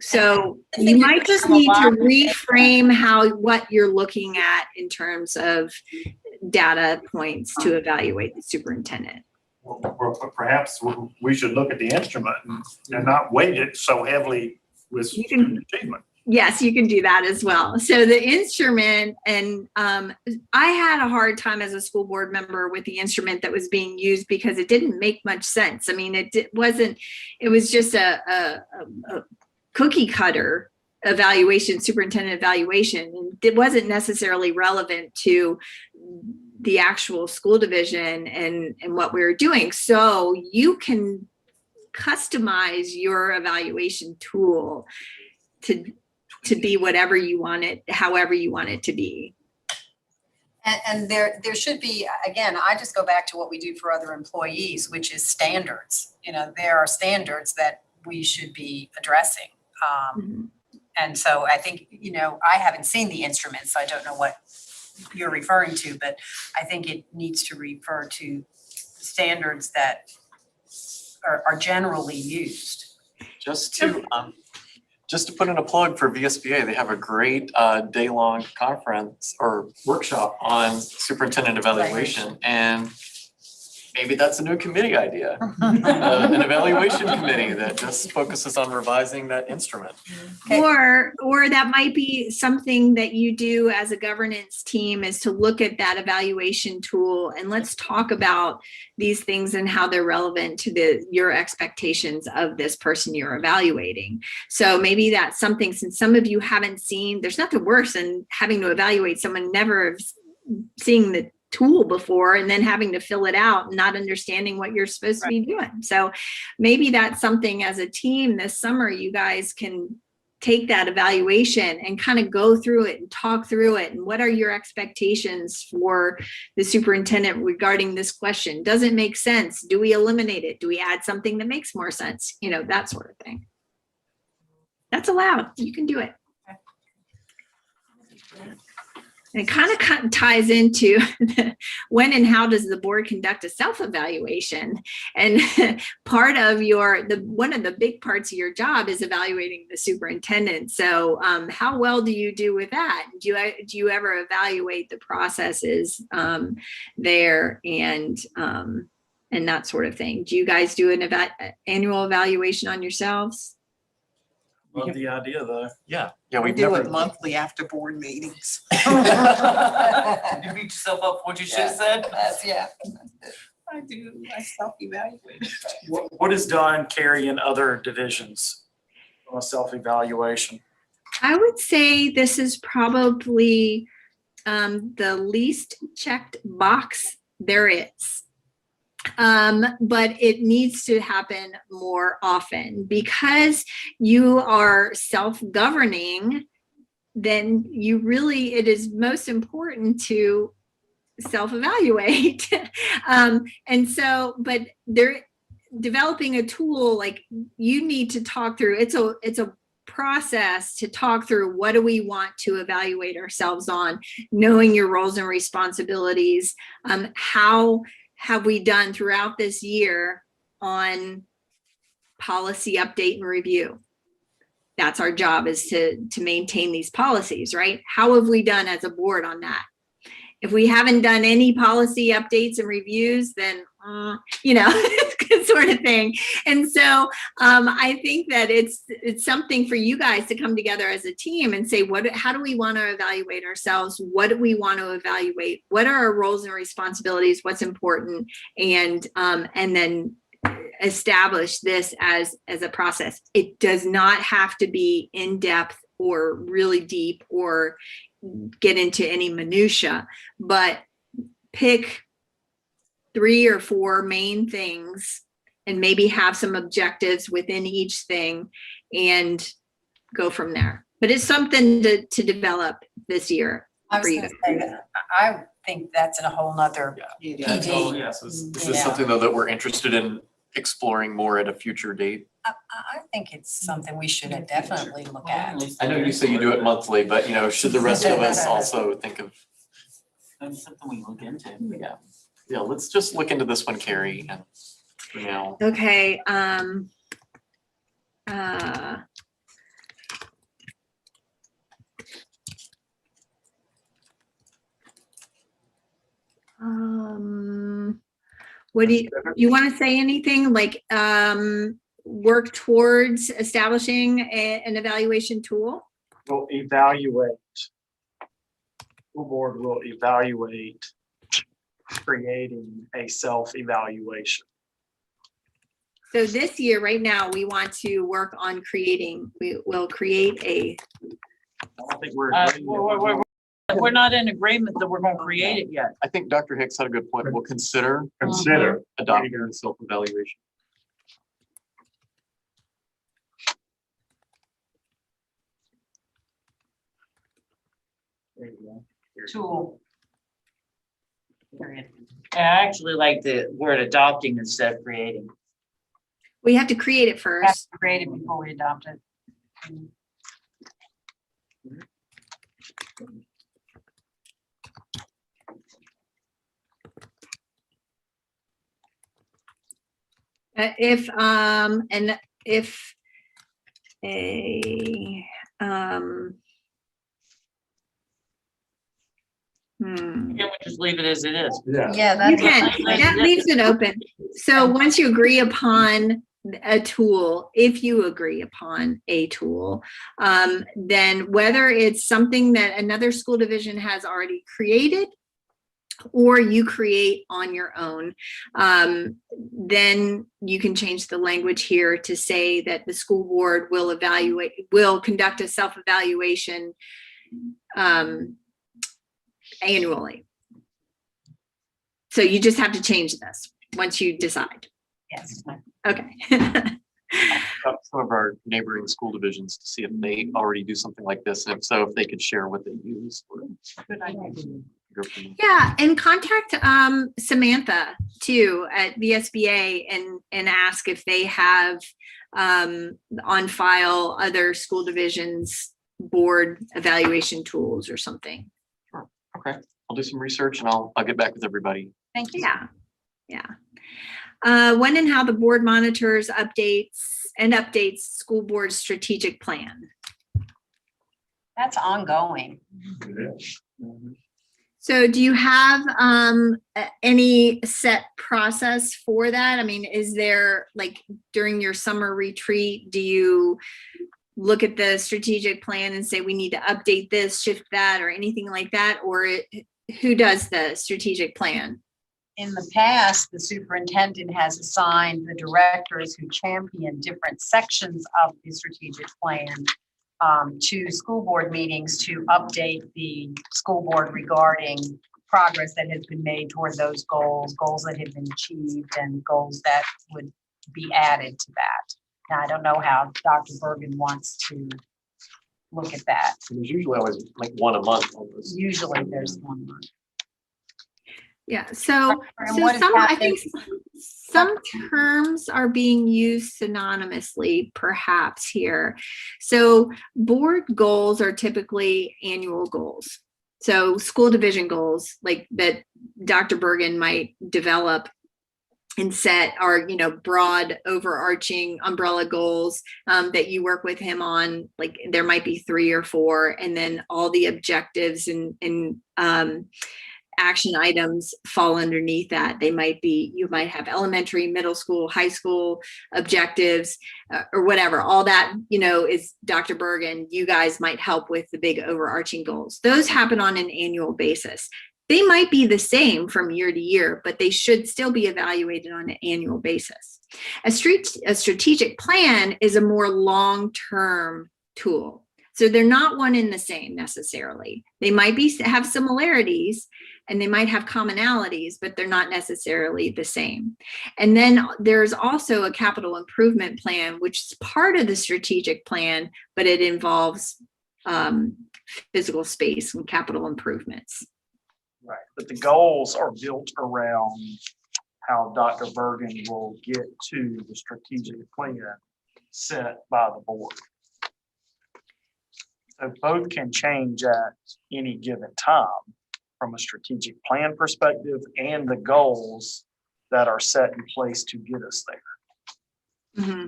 So you might just need to reframe what you're looking at in terms of data points to evaluate the superintendent. Well, perhaps we should look at the instrument and not weight it so heavily with student achievement. Yes, you can do that as well. So the instrument, and I had a hard time as a school board member with the instrument that was being used because it didn't make much sense. I mean, it was just a cookie cutter evaluation, superintendent evaluation. And it wasn't necessarily relevant to the actual school division and what we were doing. So you can customize your evaluation tool to be whatever you want it, however you want it to be. And there should be, again, I just go back to what we do for other employees, which is standards. You know, there are standards that we should be addressing. And so I think, I haven't seen the instruments, so I don't know what you're referring to, but I think it needs to refer to standards that are generally used. Just to put in a plug for VSBA, they have a great day-long conference or workshop on superintendent evaluation, and maybe that's a new committee idea. An evaluation committee that just focuses on revising that instrument. Okay. Or that might be something that you do as a governance team, is to look at that evaluation tool and let's talk about these things and how they're relevant to your expectations of this person you're evaluating. So maybe that's something, since some of you haven't seen, there's nothing worse than having to evaluate someone never seeing tool before and then having to fill it out and not understanding what you're supposed to be doing. So maybe that's something as a team this summer, you guys can take that evaluation and kind of go through it and talk through it. And what are your expectations for the superintendent regarding this question? Does it make sense? Do we eliminate it? Do we add something that makes more sense? You know, that sort of thing. That's allowed. You can do it. And it kind of ties into when and how does the board conduct a self-evaluation? And part of one of the big parts of your job is evaluating the superintendent. So how well do you do with that? Do you ever evaluate the processes there and that sort of thing? Do you guys do an annual evaluation on yourselves? Love the idea though. Yeah, We we've do never. it monthly after board meetings. You beat yourself up for what you should have said? Yeah. I do, I self-evaluate. What is done, Carrie, in other divisions on a self-evaluation? I would say this is probably the least checked box there is. But it needs to happen more often because you are self-governing. Then it is most important to self-evaluate. And so, but developing a tool, like you need to talk through, it's a process to talk through what do we want to evaluate ourselves on, knowing your roles and responsibilities, how have we done throughout this year on policy update and review. That's our job, is to maintain these policies, right? How have we done as a board on that? If we haven't done any policy updates and reviews, then, sort of thing. And so I think that it's something for you guys to come together as a team and say, how do we want to evaluate ourselves? What do we want to evaluate? What are our roles and responsibilities? What's important? And then establish this as a process. It does not have to be in depth or really deep or get into any minutia, but pick 3 or 4 main things and maybe have some objectives within each thing and go from there. But it's something to develop this year. I was gonna say that I think that's in a whole nother Yes, PD. this is something though that we're interested in exploring more at a future date. I think it's something we should definitely look at. I know you say you do it monthly, but should the rest of us also think of? That's something we look into. Yeah, let's just look into this one, Carrie, and Okay. What do you want to say anything like work towards establishing an evaluation tool? Will evaluate. School board will evaluate creating a self-evaluation. So this year, right now, we want to work on we will create a. I don't think we're. We're not in agreement that we're gonna create it yet. I think Dr. Hicks had a good point. We'll consider adopting a self-evaluation. There you go. Tool. Period. I actually like the word adopting instead of creating. We have to create it We have first. to create it before we adopt it. If Can we just leave it as it is? Yeah. Yeah, you that's. can, that leaves it open. So once you agree upon a tool, if you agree upon a tool, then whether it's something that another school division has already created or you create on your own, then you can change the language here to say that the school board will conduct a self-evaluation annually. So you just have to change this once you decide. Yes. Okay. Some of our neighboring school divisions to see if they already do something like this, and if so, if they could share what they use. Good idea. Yeah, and contact Samantha too at VSBA and ask if they have on file other school divisions board evaluation tools or something. Okay, I'll do some research and I'll get back with everybody. Thank you. Yeah. When and how the board monitors, updates school board strategic plan. That's ongoing. So do you have any set process for that? I mean, is there, like, during your summer retreat, do you look at the strategic plan and say we need to update this, shift that, or anything like that? Or who does the strategic plan? In the past, the superintendent has assigned the directors who champion different sections of the strategic plan to school board meetings to update the school board regarding progress that has been made toward those goals, goals that have been achieved, and goals that would be added to that. Now, I don't know how Dr. Bergen wants to look at that. There's usually always like one a month on this. Usually there's one month. Yeah, so And what is some, I happening- think some terms are being used synonymously perhaps here. So board goals are typically annual goals. So school division goals like that Dr. Bergen might develop and set are, broad overarching umbrella goals that you work with him on. Like there might be 3 or 4, and then all the objectives and action items fall underneath that. They might be, you might have elementary, middle school, high school objectives or whatever. All that, is Dr. Bergen. You guys might help with the big overarching goals. Those happen on an annual basis. They might be the same from year to year, but they should still be evaluated on an annual basis. A strategic plan is a more long-term tool. So they're not one and the same necessarily. They might have similarities and they might have commonalities, but they're not necessarily the same. And then there's also a capital improvement plan, which is part of the strategic plan, but it involves physical space and capital improvements. Right, but the goals are built around how Dr. Bergen will get to the strategic plan set by the board. So both can change at any given time from a strategic plan perspective and the goals that are set in place to get us there. Mm-hmm.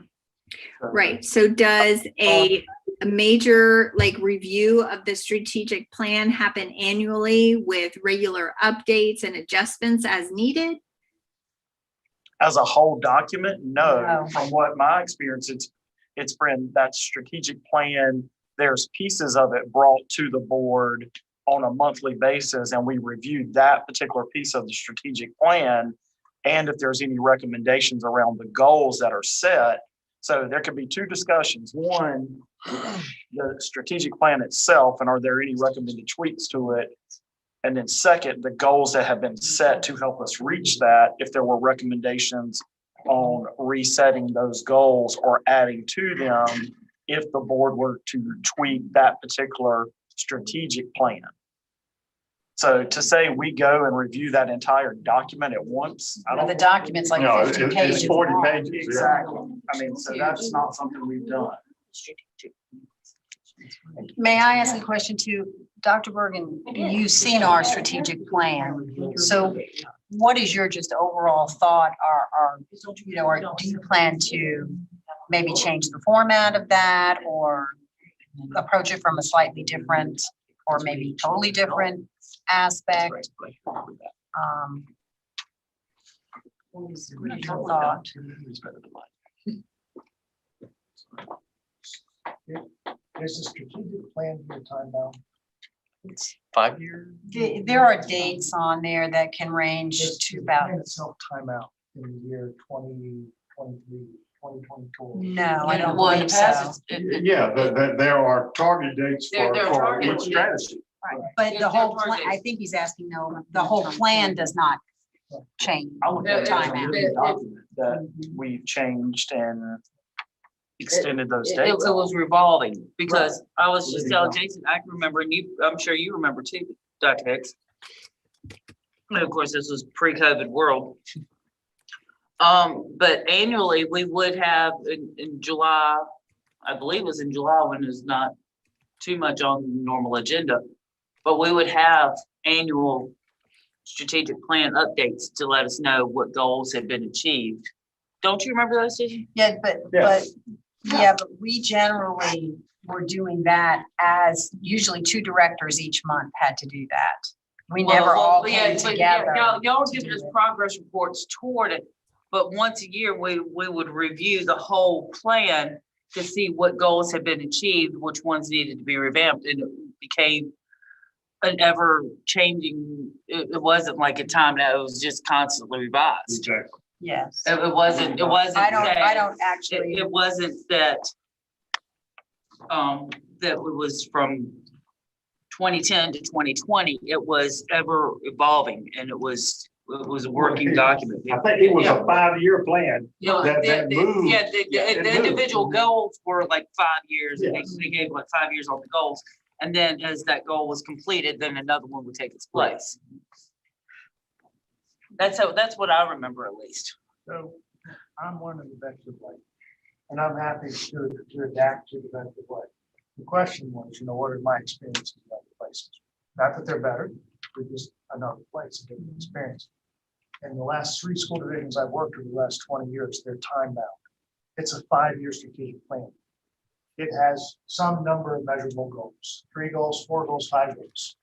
So- Right. So does a major review of the strategic plan happen annually with regular updates and adjustments as needed? As a whole document, no. No. From what my experience, it's been that strategic plan. There's pieces of it brought to the board on a monthly basis, and we reviewed that particular piece of the strategic plan. And if there's any recommendations around the goals that are set. So there could be 2 discussions. One, the strategic plan itself, and are there any recommended tweaks to it? And then second, the goals that have been set to help us reach that, if there were recommendations on resetting those goals or adding to them, if the board were to tweak that particular strategic plan. So to say we go and review that entire document at once, I don't. The document's like No, 50 it's pages 40 long. pages. yeah. Exactly. I mean, so that's not something we've done. May I ask a question too? Dr. Bergen, you've seen our strategic plan. So what is your just overall thought or do you plan to maybe change the format of that or approach it from a slightly different or maybe totally different aspect? What is your thought? There's a strategic plan here, time bound. It's 5 years. There are dates on there that can range to about, It's no timeout in the year 2023, 2024. no, I don't Well, in the believe past, so. Yeah, there are target dates There are for target each dates. strategy. But the whole plan, I think he's asking, no, the whole plan does not change. I would Yeah, time out. that we changed and extended those It dates. was revolving, because I was just telling Jason, I can remember, and you, I'm sure you remember too, Dr. Hicks. And of course, this was pre-COVID world. But annually, we would have in July, I believe it was in July when there's not too much on the normal agenda, but we would have annual strategic plan updates to let us know what goals have been achieved. Don't you remember those, did you? Yeah, but we generally were doing that as usually 2 directors each month had to do that. We never all came together. Y'all to give do us it. progress reports toward it, but once a year, we would review the whole plan to see what goals have been achieved, which ones needed to be revamped, and it became an ever changing, it wasn't like a time that it was just constantly revised. Exactly. Yes. It wasn't I don't that- actually. it wasn't that, that it was from 2010 to 2020, it was ever evolving, and it was a working document. I think it was Yeah. a 5-year plan. Yeah, that moved. yeah, it the moved. individual goals were like 5 years, and Yes. they gave like 5 years on the goals. And then as that goal was completed, then another one would take its place. That's what I remember at least. So I'm one of the best of way. And I'm happy to adapt to the best of way. The question was, what are my experiences in other places? Not that they're better, they're just another place, a different experience. In the last 3 school divisions I've worked with the last 20 years, they're time bound. It's a 5-year strategic plan. It has some number of measurable goals, 3 goals, 4 goals, 5 goals.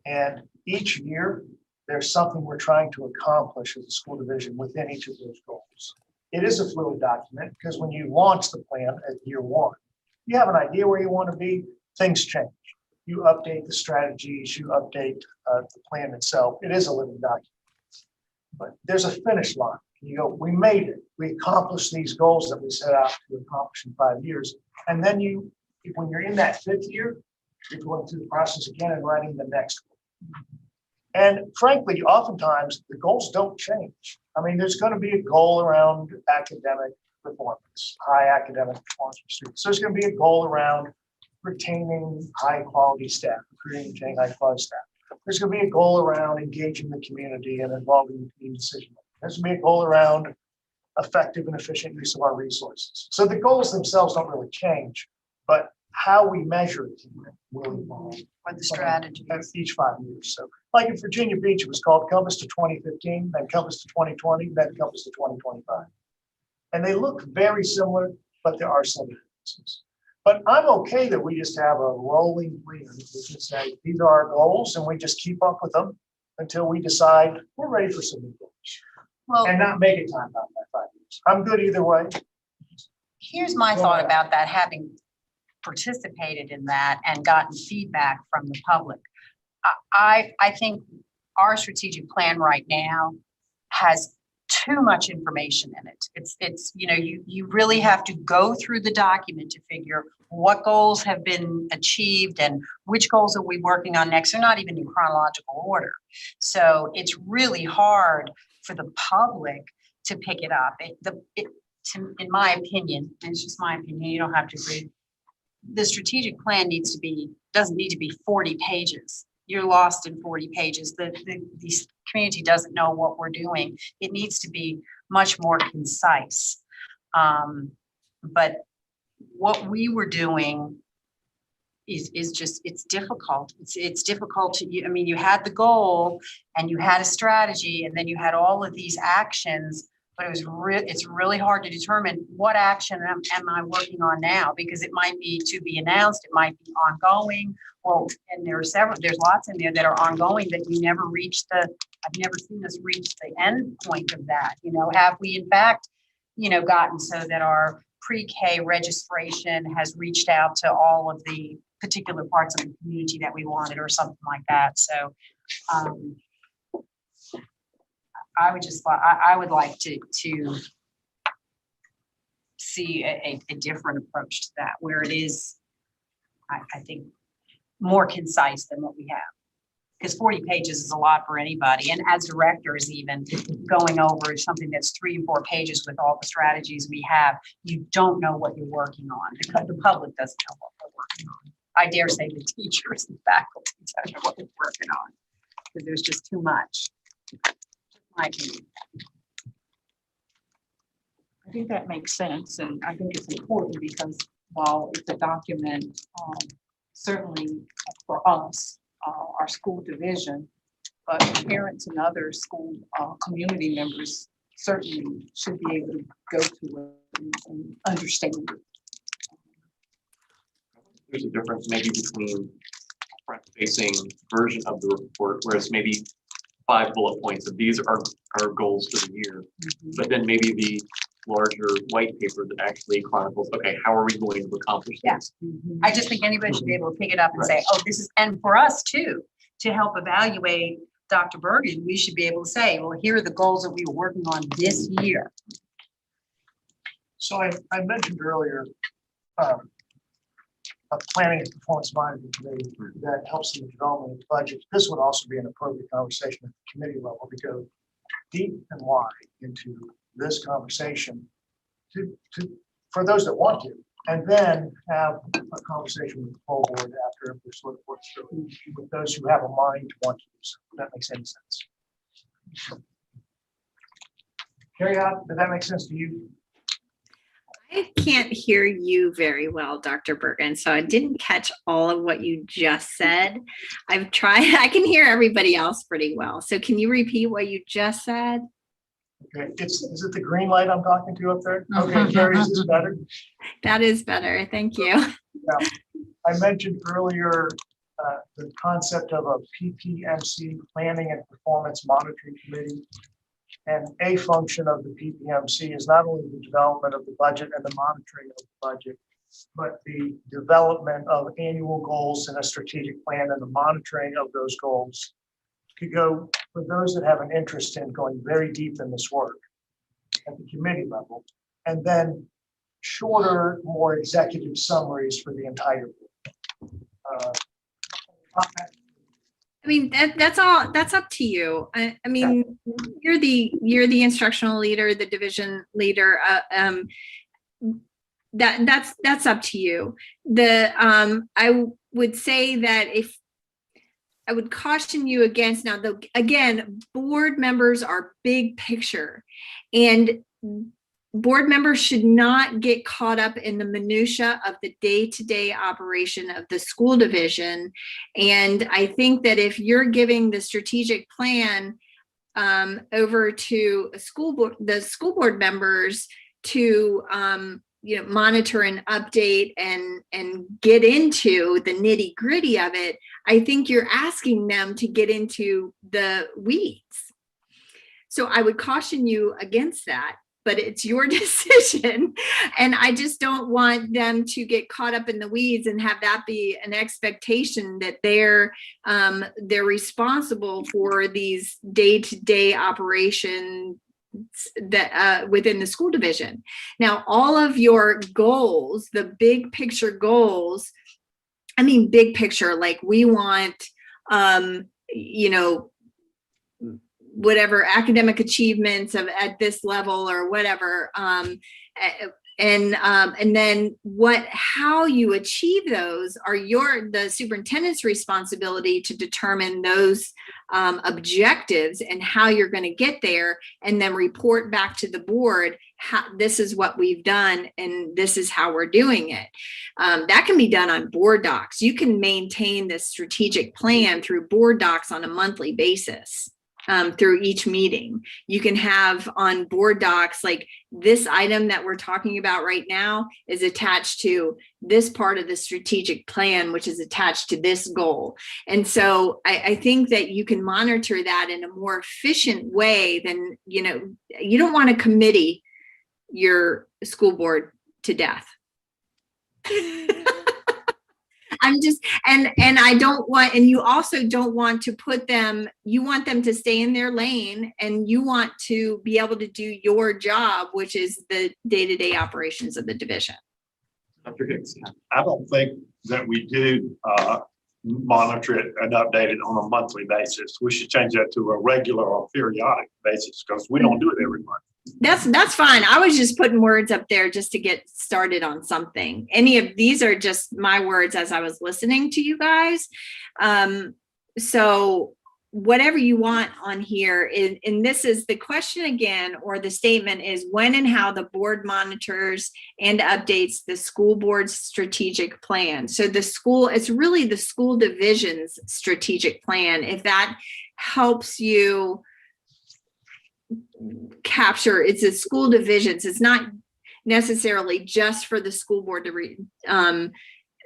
And each year, there's something we're trying to accomplish as a school division within each of those goals. It is a fluid document because when you launch the plan at year 1, you have an idea where you want to be, things change. You update the strategies, you update the plan itself. It is a living document. But there's a finish line. You go, we made it. We accomplished these goals that we set out to accomplish in 5 years. And then when you're in that 5th year, you're going through the process again and writing the next one. And frankly, oftentimes the goals don't change. I mean, there's going to be a goal around academic performance, high academic performance for students. There's going to be a goal around retaining high quality staff, recruiting and retaining high quality staff. There's going to be a goal around engaging the community and involving the community decision making. There's going to be a goal around effective and efficient use of our resources. So the goals themselves don't really change, but how we measure it will evolve. Or the strategy. Each 5 years. So like in Virginia Beach, it was called Compass to 2015, then Compass to 2020, then Compass to 2025. And they look very similar, but there are some differences. But I'm okay that we just have a rolling plan. We can say, these are our goals, and we just keep up with them until we decide we're ready for some new goals. Well, And not make it time bound by 5 years. I'm good either way. here's my thought about that, having participated in that and gotten feedback from the public. I think our strategic plan right now has too much information in it. It's you really have to go through the document to figure what goals have been achieved and which goals are we working on next. They're not even in chronological order. So it's really hard for the public to pick it up. In my opinion, and it's just my opinion, you don't have to agree. The strategic plan doesn't need to be 40 pages. You're lost in 40 pages. The community doesn't know what we're doing. It needs to be much more concise. But what we were doing is just, it's difficult. It's difficult to, you had the goal and you had a strategy and then you had all of these actions, but it's really hard to determine what action am I working on now, because it might be to be announced, it might be ongoing. Well, and there's lots in there that are ongoing that you never reach I've never seen us reach the end point of that. Have we in fact, gotten so that our pre-K registration has reached out to all of the particular parts of the community that we wanted or something like that. So I would like to see a different approach to that, where it is, I think, more concise than what we have. because 40 pages is a lot for anybody. And as directors, even going over something that's 3 and 4 pages with all the strategies we have, you don't know what you're working on. The public doesn't know what we're working on. I dare say the teachers and faculty don't know what we're working on because there's just too much. My opinion. I think that makes sense, and I think it's important because while it's a document, certainly for us, our school division, but parents and other school community members certainly should be able to go to it and understand it. There's a difference maybe between a front-facing version of the report, whereas maybe 5 bullet points of these are our goals for the year, but then maybe the larger white paper that actually chronicles, okay, how are we going to accomplish this? I just think anybody should be able to pick it up and say, oh, this is, and for us too, to help evaluate Dr. Bergen, we should be able to say, well, here are the goals that we were working on this year. So I mentioned earlier, a planning and performance monitoring committee that helps in the development of the budget. This would also be an appropriate conversation at the committee level to go deep and wide into this conversation for those that want to, and then have a conversation with the full board after we're sort of worked through with those who have a mind to want to do so. If that makes any sense. Carry on. Did that make sense to you? I can't hear you very well, Dr. Bergen, so I didn't catch all of what you just said. I've tried, I can hear everybody else pretty well. So can you repeat what you just said? Okay, is it the green light I'm talking to up there? Okay, Carrie, is this better? That is better, thank you. Yeah. I mentioned earlier the concept of a PPMC, Planning and Performance Monitoring Committee. And a function of the PPMC is not only the development of the budget and the monitoring of the budget, but the development of annual goals and a strategic plan and the monitoring of those goals to go for those that have an interest in going very deep in this work at the committee level, and then shorter, more executive summaries for the entire board. I mean, that's up to you. I mean, you're the instructional leader, the division leader. That's up to you. I would say that if I would caution you against now, again, board members are big picture, and board members should not get caught up in the minutia of the day-to-day operation of the school division. And I think that if you're giving the strategic plan over to the school board members to monitor and update and get into the nitty-gritty of it, I think you're asking them to get into the weeds. So I would caution you against that. But it's your decision. And I just don't want them to get caught up in the weeds and have that be an expectation that they're responsible for these day-to-day operations that within the school division. Now, all of your goals, the big picture goals, I mean, big picture, like we want, whatever academic achievements at this level or whatever, and then how you achieve those are the superintendent's responsibility to determine those objectives and how you're going to get there, and then report back to the board this is what we've done and this is how we're doing it. That can be done on board docs. You can maintain this strategic plan through board docs on a monthly basis. Through each meeting. You can have on board docs, like this item that we're talking about right now is attached to this part of the strategic plan, which is attached to this goal. And so I think that you can monitor that in a more efficient way than, you don't want to committee your school board to death. I'm just, and I don't want, and you also don't want to put them, you want them to stay in their lane, and you want to be able to do your job, which is the day-to-day operations of the division. Dr. Hicks. I don't think that we do monitor it and update it on a monthly basis. We should change that to a regular or periodic basis because we don't do it every month. That's fine. I was just putting words up there just to get started on something. Any of these are just my words as I was listening to you guys. So whatever you want on here, and this is the question again, or the statement is when and how the board monitors and updates the school board's strategic plan. So the school, it's really the school division's strategic plan. If that helps you capture, it's a school divisions. It's not necessarily just for the school board to read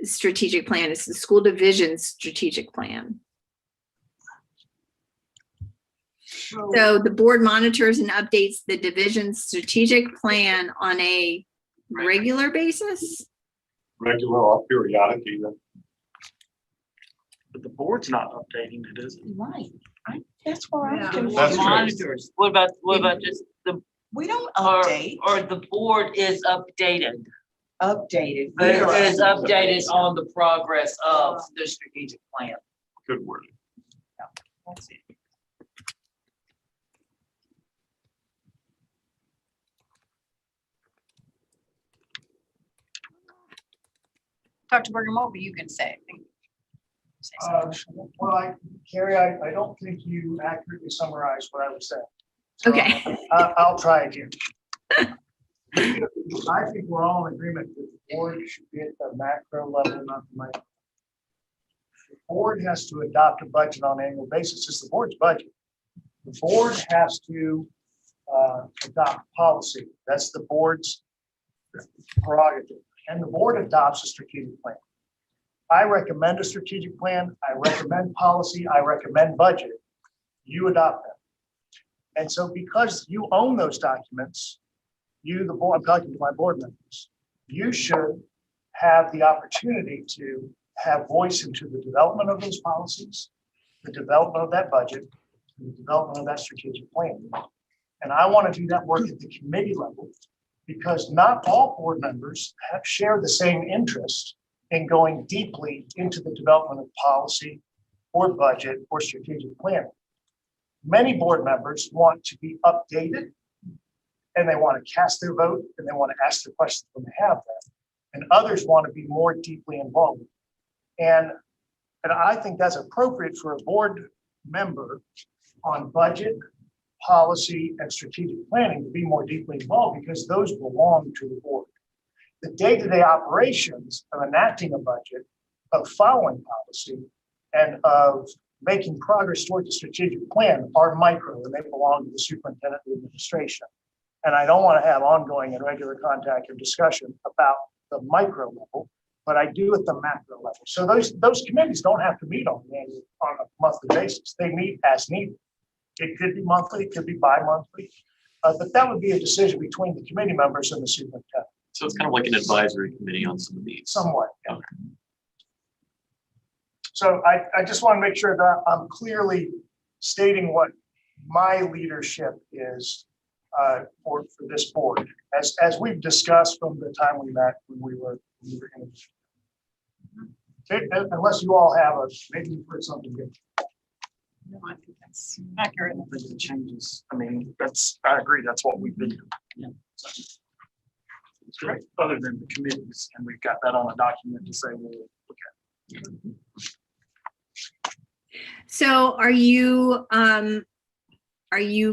strategic plan. It's the school division's strategic plan. So the board monitors and updates the division's strategic plan on a regular basis. Regular or periodic either. But the board's not updating it, is it? Right. That's where I'm Yeah. confused. That's true. Monitors, what about just the, We don't or update, the board is updated? updated. But it is updated on the progress of the strategic plan. Good word. That's it. Dr. Bergen, what were you gonna say? Say something. Well, Carrie, I don't think you accurately summarized what I was saying. Okay. I'll try again. I think we're all in agreement that the board should be at the macro level, not the micro. The board has to adopt a budget on an annual basis. It's the board's budget. The board has to adopt policy. That's the board's prerogative. And the board adopts a strategic plan. I recommend a strategic plan. I recommend policy. I recommend budget. You adopt them. And so because you own those documents, you, the board, I'm talking to my board members, you should have the opportunity to have voice into the development of those policies, the development of that budget, the development of that strategic plan. And I want to do that work at the committee level because not all board members share the same interest in going deeply into the development of policy or budget or strategic planning. Many board members want to be updated and they want to cast their vote and they want to ask their questions when they have them. And others want to be more deeply involved. And I think that's appropriate for a board member on budget, policy, and strategic planning to be more deeply involved because those belong to the board. The day-to-day operations of enacting a budget, of following policy, and of making progress towards the strategic plan are micro, and they belong to the superintendent and the administration. And I don't want to have ongoing and regular contact or discussion about the micro level, but I do at the macro level. So those committees don't have to meet on a monthly basis. They meet as needed. It could be monthly, it could be bi-monthly, but that would be a decision between the committee members and the superintendent. So it's kind of like an advisory committee on some of these. Somewhat. Yeah. So I just want to make sure that I'm clearly stating what my leadership is for this board, as we've discussed from the time we met when we were in. Okay, unless you all have maybe you've heard something good. No, I think that's Accurate. I don't think it changes. I mean, I agree, that's what we've been doing. Yeah. So, it's great, other than the committees, and we've got that on a document to say, we'll look at. So are you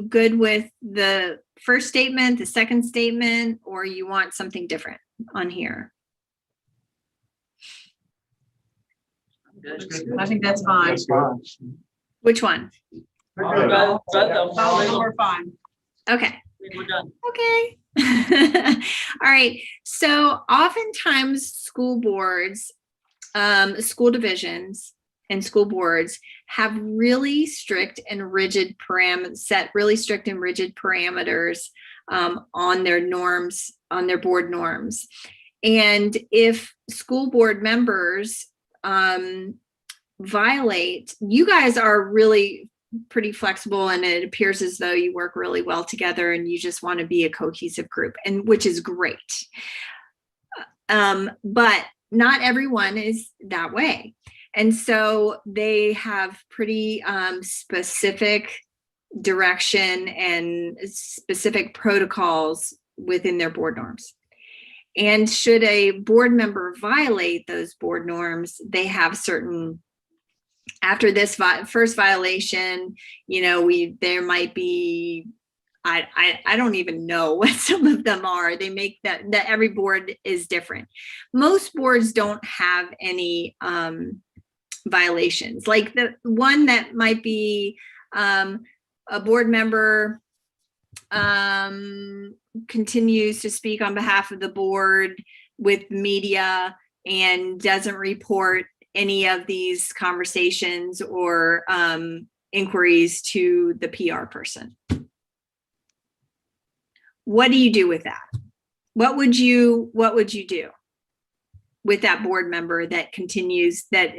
good with the first statement, the second statement, or you want something different on here? I think that's fine. That's fine. Which one? We're good. Both of them. Both of them are fine. Okay. We're done. Okay. All right. So oftentimes school boards, school divisions and school boards have really strict and rigid set really strict and rigid parameters on their norms, on their board norms. And if school board members violate, you guys are really pretty flexible and it appears as though you work really well together and you just want to be a cohesive group, and which is great. But not everyone is that way. And so they have pretty specific direction and specific protocols within their board norms. And should a board member violate those board norms, they have certain, after this first violation, you know, there might be, I don't even know what some of them are. They make that every board is different. Most boards don't have any violations. Like the one that might be a board member continues to speak on behalf of the board with media and doesn't report any of these conversations or inquiries to the PR person. What do you do with that? What would you do with that board member that continues, that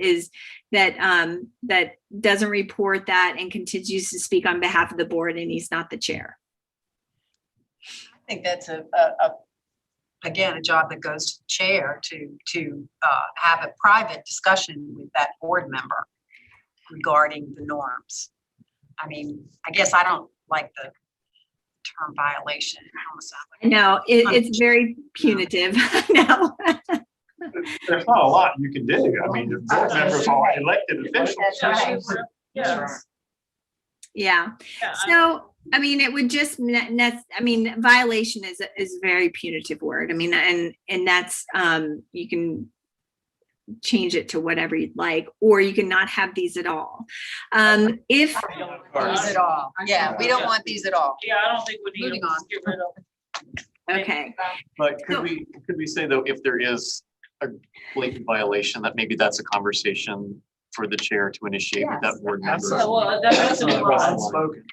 doesn't report that and continues to speak on behalf of the board and he's not the chair? I think that's again, a job that goes to the chair to have a private discussion with that board member regarding the norms. I mean, I guess I don't like the term violation. No, it's very punitive. No. There's not a lot you can do. I mean, the board members are elected officials. Yeah. Yeah. So, I mean, it would just, violation is a very punitive word. I mean, and that's, you can change it to whatever you'd like, or you can not have these at all. If These at all. Yeah, we don't want these at all. Yeah, I don't think we need Moving to on. get rid of them. okay, But could we say though, if there is a blatant violation, that maybe that's a conversation for the chair to initiate with that board member? Yeah, well, that's implied.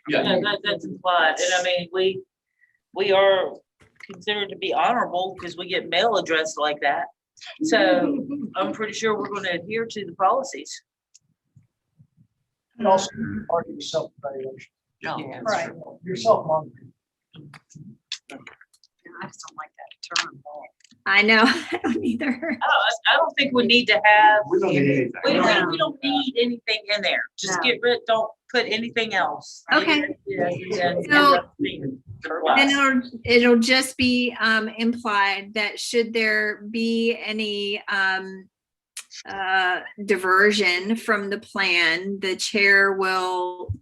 Yeah. Yeah, that's implied. And I mean, we are considered to be honorable because we get mail addressed like that. So I'm pretty sure we're going to adhere to the policies. And also part of your self-evaluation, Yeah. Yeah, that's right. true. your self-monitoring. I just don't like that term. I know, I don't either. I don't think we need to have, We don't need anything. we don't need anything in there. Just No. get rid, don't put anything else. Okay. Yeah. So, Then it'll just be implied that should there be any diversion from the plan, the chair will,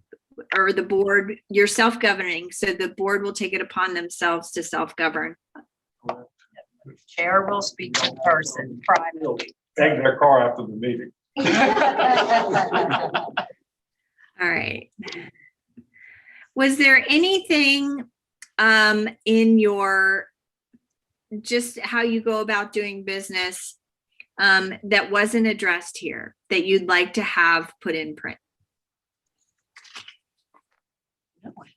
or the board, you're self-governing, so the board will take it upon themselves to self-govern. Chair will speak to the person privately. Take their car after the meeting. All right. Was there anything in your, just how you go about doing business that wasn't addressed here that you'd like to have put in print?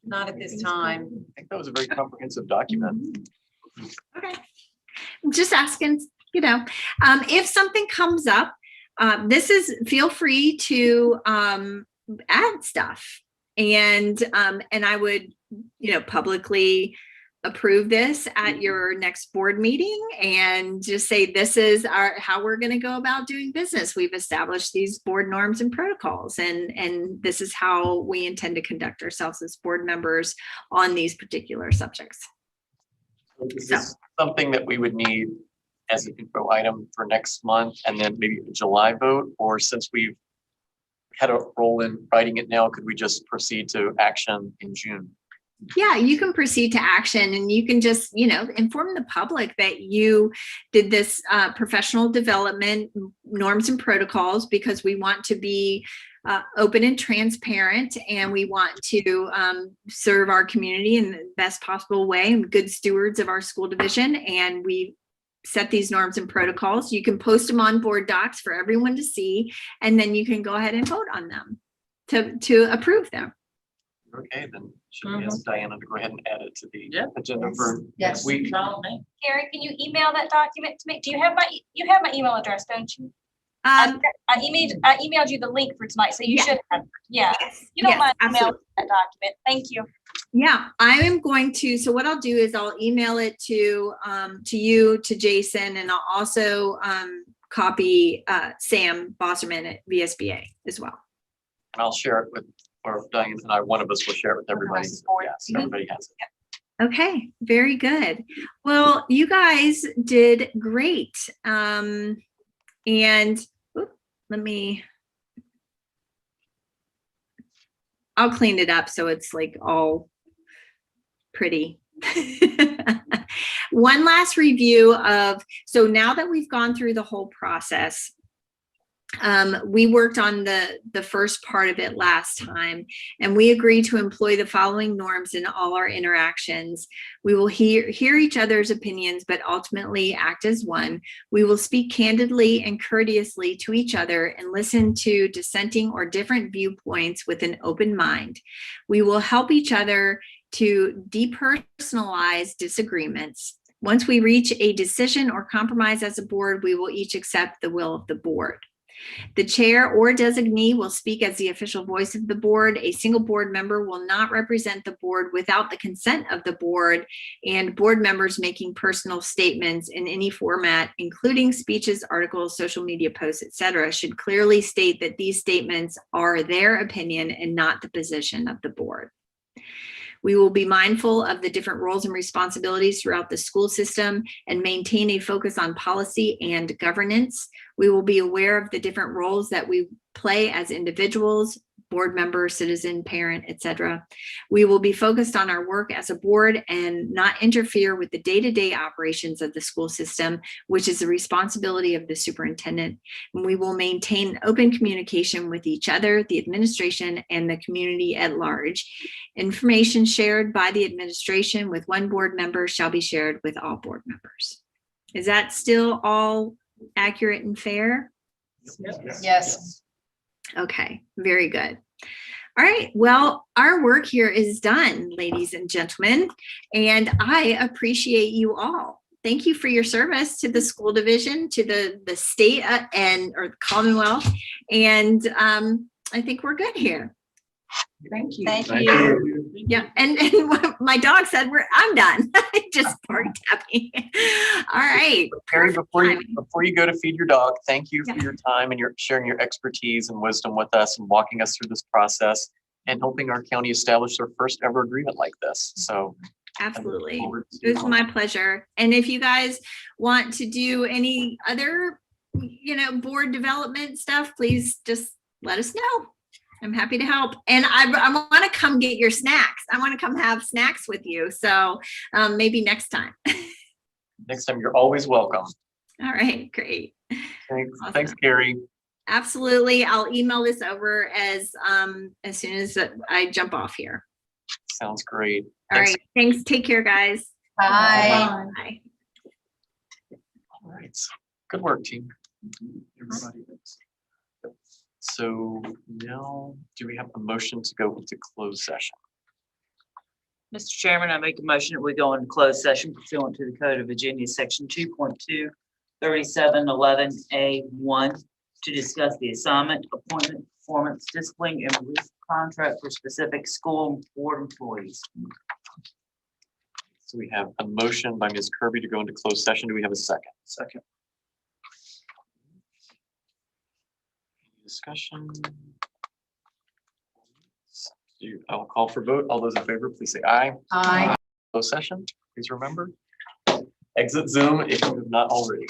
Not at this time. I think that was a very comprehensive document. Okay. Just asking, you know, if something comes up, feel free to add stuff. And I would, you know, publicly approve this at your next board meeting and just say, this is how we're going to go about doing business. We've established these board norms and protocols, and this is how we intend to conduct ourselves as board members on these particular subjects. So Is this something that we would need as an info item for next month and then maybe a July vote? Or since we've had a role in writing it now, could we just proceed to action in June? Yeah, you can proceed to action, and you can just, you know, inform the public that you did this professional development norms and protocols because we want to be open and transparent, and we want to serve our community in the best possible way and good stewards of our school division. And we set these norms and protocols. You can post them on board docs for everyone to see, and then you can go ahead and vote on them to approve them. Okay, then should we ask Diana to go ahead and add it to the agenda Yes. for Yes. next week? Carrie, can you email that document to me? Do you have my email address, don't you? I emailed you the link for tonight, so you Yeah. should have, yeah. Yes, You don't yes, mind absolutely. emailing that document. Thank you. Yeah, I am going to, so what I'll do is I'll email it to you, to Jason, and I'll also copy Sam Bosserman at VSBA as well. And I'll share it with, or Diane and I, one of us will share it with everybody. Yes, everybody has it. Okay, very good. Well, you guys did great. And let me, I'll clean it up so it's like all pretty. One last review of, so now that we've gone through the whole process, we worked on the first part of it last time, and we agreed to employ the following norms in all our interactions. We will hear each other's opinions, but ultimately act as one. We will speak candidly and courteously to each other and listen to dissenting or different viewpoints with an open mind. We will help each other to depersonalize disagreements. Once we reach a decision or compromise as a board, we will each accept the will of the board. The chair or designee will speak as the official voice of the board. A single board member will not represent the board without the consent of the board, and board members making personal statements in any format, including speeches, articles, social media posts, etc., should clearly state that these statements are their opinion and not the position of the board. We will be mindful of the different roles and responsibilities throughout the school system and maintain a focus on policy and governance. We will be aware of the different roles that we play as individuals, board member, citizen, parent, etc. We will be focused on our work as a board and not interfere with the day-to-day operations of the school system, which is the responsibility of the superintendent. And we will maintain open communication with each other, the administration, and the community at large. Information shared by the administration with one board member shall be shared with all board members. Is that still all accurate and fair? Yes. Okay, very good. All right, well, our work here is done, ladies and gentlemen, and I appreciate you all. Thank you for your service to the school division, to the state or the Commonwealth, and I think we're good here. Thank you. Thank Thank you. you. Yeah, and what my dog said, I'm done. I just barked at me. All right. Carrie, perfect before timing. you go to feed your dog, thank you for Yeah. your time and your sharing your expertise and wisdom with us and walking us through this process and helping our county establish their first ever agreement like this. So Absolutely. forward to- It was my pleasure. And if you guys want to do any other, board development stuff, please just let us know. I'm happy to help. And I want to come get your snacks. I want to come have snacks with you. So maybe next time. Next time, you're always welcome. All right, great. Thanks, Awesome. thanks, Carrie. Absolutely. I'll email this over as soon as I jump off here. Sounds great. All Thanks. right. Thanks. Take care, guys. Bye. Bye. All right. Good work, team. Everybody. So now, do we have a motion to go into closed session? Mr. Chairman, I make a motion that we go into closed session pursuant to the Code of Virginia, Section 2.2, 3711A1, to discuss the assignment, appointment, performance, discipline, and release of contract for specific school and board employees. So we have a motion by Ms. Kirby to go into closed session. Do we have a second? Second. Discussion. I'll call for vote. All those in favor, please say aye. Aye. Closed session, please remember. Exit Zoom if you have not already.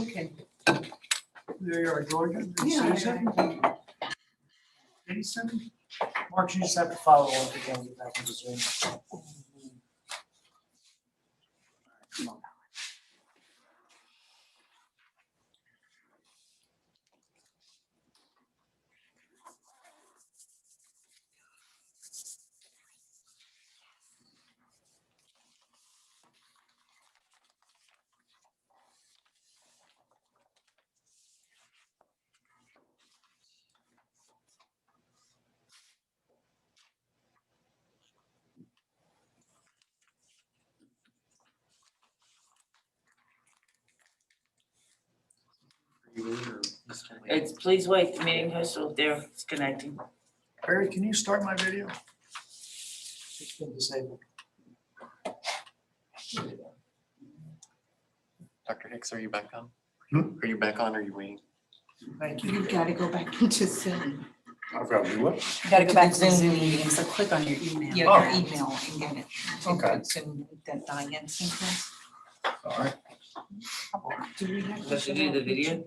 Okay. There you are, Georgia. and Yeah, Susan. 87. Mark, you just have to follow on if you can get back into Zoom. Come on. Are you in or Mr. Lee? It's, please wait, the meeting host will, there, it's connecting. Barry, can you start my video? It's been disabled. Dr. Hicks, are you back on? Hmm? Are you back on or are you waiting? Thank you. You've gotta go back into Zoom. I've got to do what? You gotta go back to the Zoom Zoom meeting. meeting, so click on your email. Your email and get it. Okay. Zoom that Diane sent us. All right. Do we have to Let's do the video.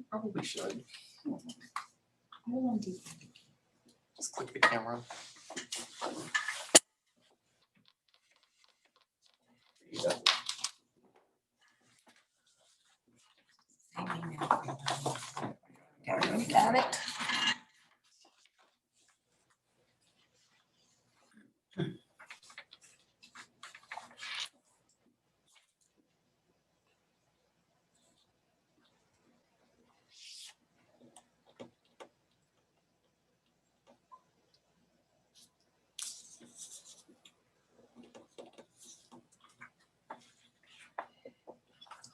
Probably should. How long do you think? Just click the camera. Got it.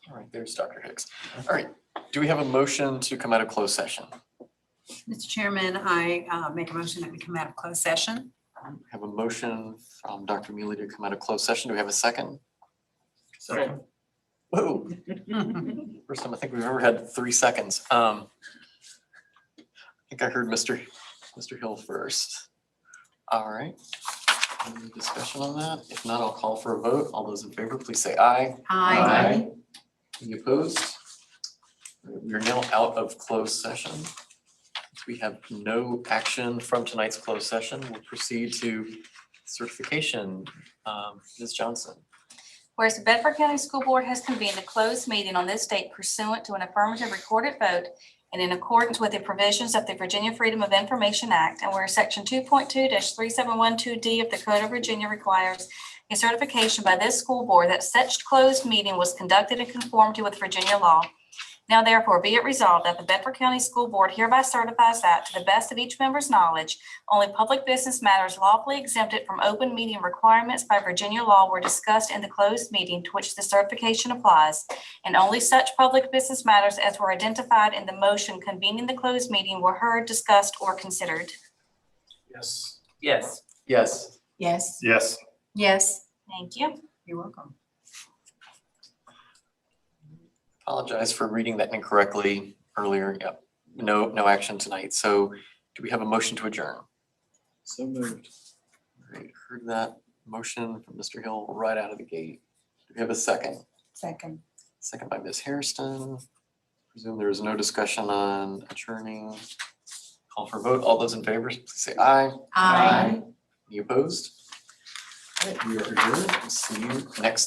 All right, there's Dr. Hicks. All right, do we have a motion to come out of closed session? Mr. Chairman, I make a motion that we come out of closed session. We have a motion from Dr. Mealy to come out of closed session. Do we have a second? Second. Whoa, first time I think we've ever had 3 seconds. I think I heard Mr. Hill first. All right. Any discussion on that? If not, I'll call for a vote. All those in favor, please say aye. Aye. Any opposed? We are now out of closed session. We have no action from tonight's closed session. We'll proceed to certification. Ms. Johnson. Whereas the Bedford County School Board has convened a closed meeting on this date pursuant to an affirmative recorded vote and in accordance with the provisions of the Virginia Freedom of Information Act, and where Section 2.2-3712D of the Code of Virginia requires a certification by this school board that such closed meeting was conducted in conformity with Virginia law. Now therefore be it resolved that the Bedford County School Board hereby certifies that, to the best of each member's knowledge, only public business matters lawfully exempted from open meeting requirements by Virginia law were discussed in the closed meeting to which the certification applies, and only such public business matters as were identified in the motion convening the closed meeting were heard, discussed, or considered. Yes. Yes. Yes. Yes. Yes. Yes. Thank you. You're welcome. Apologize for reading that incorrectly earlier. Yep. No action tonight. So do we have a motion to adjourn? So moved. Great. Heard that motion from Mr. Hill right out of the gate. Do we have a second? Second. Second by Ms. Hairston. Presume there is no discussion on adjourning. Call for vote. All those in favor, please say aye. Aye. Any opposed? All right, we are adjourned. See you next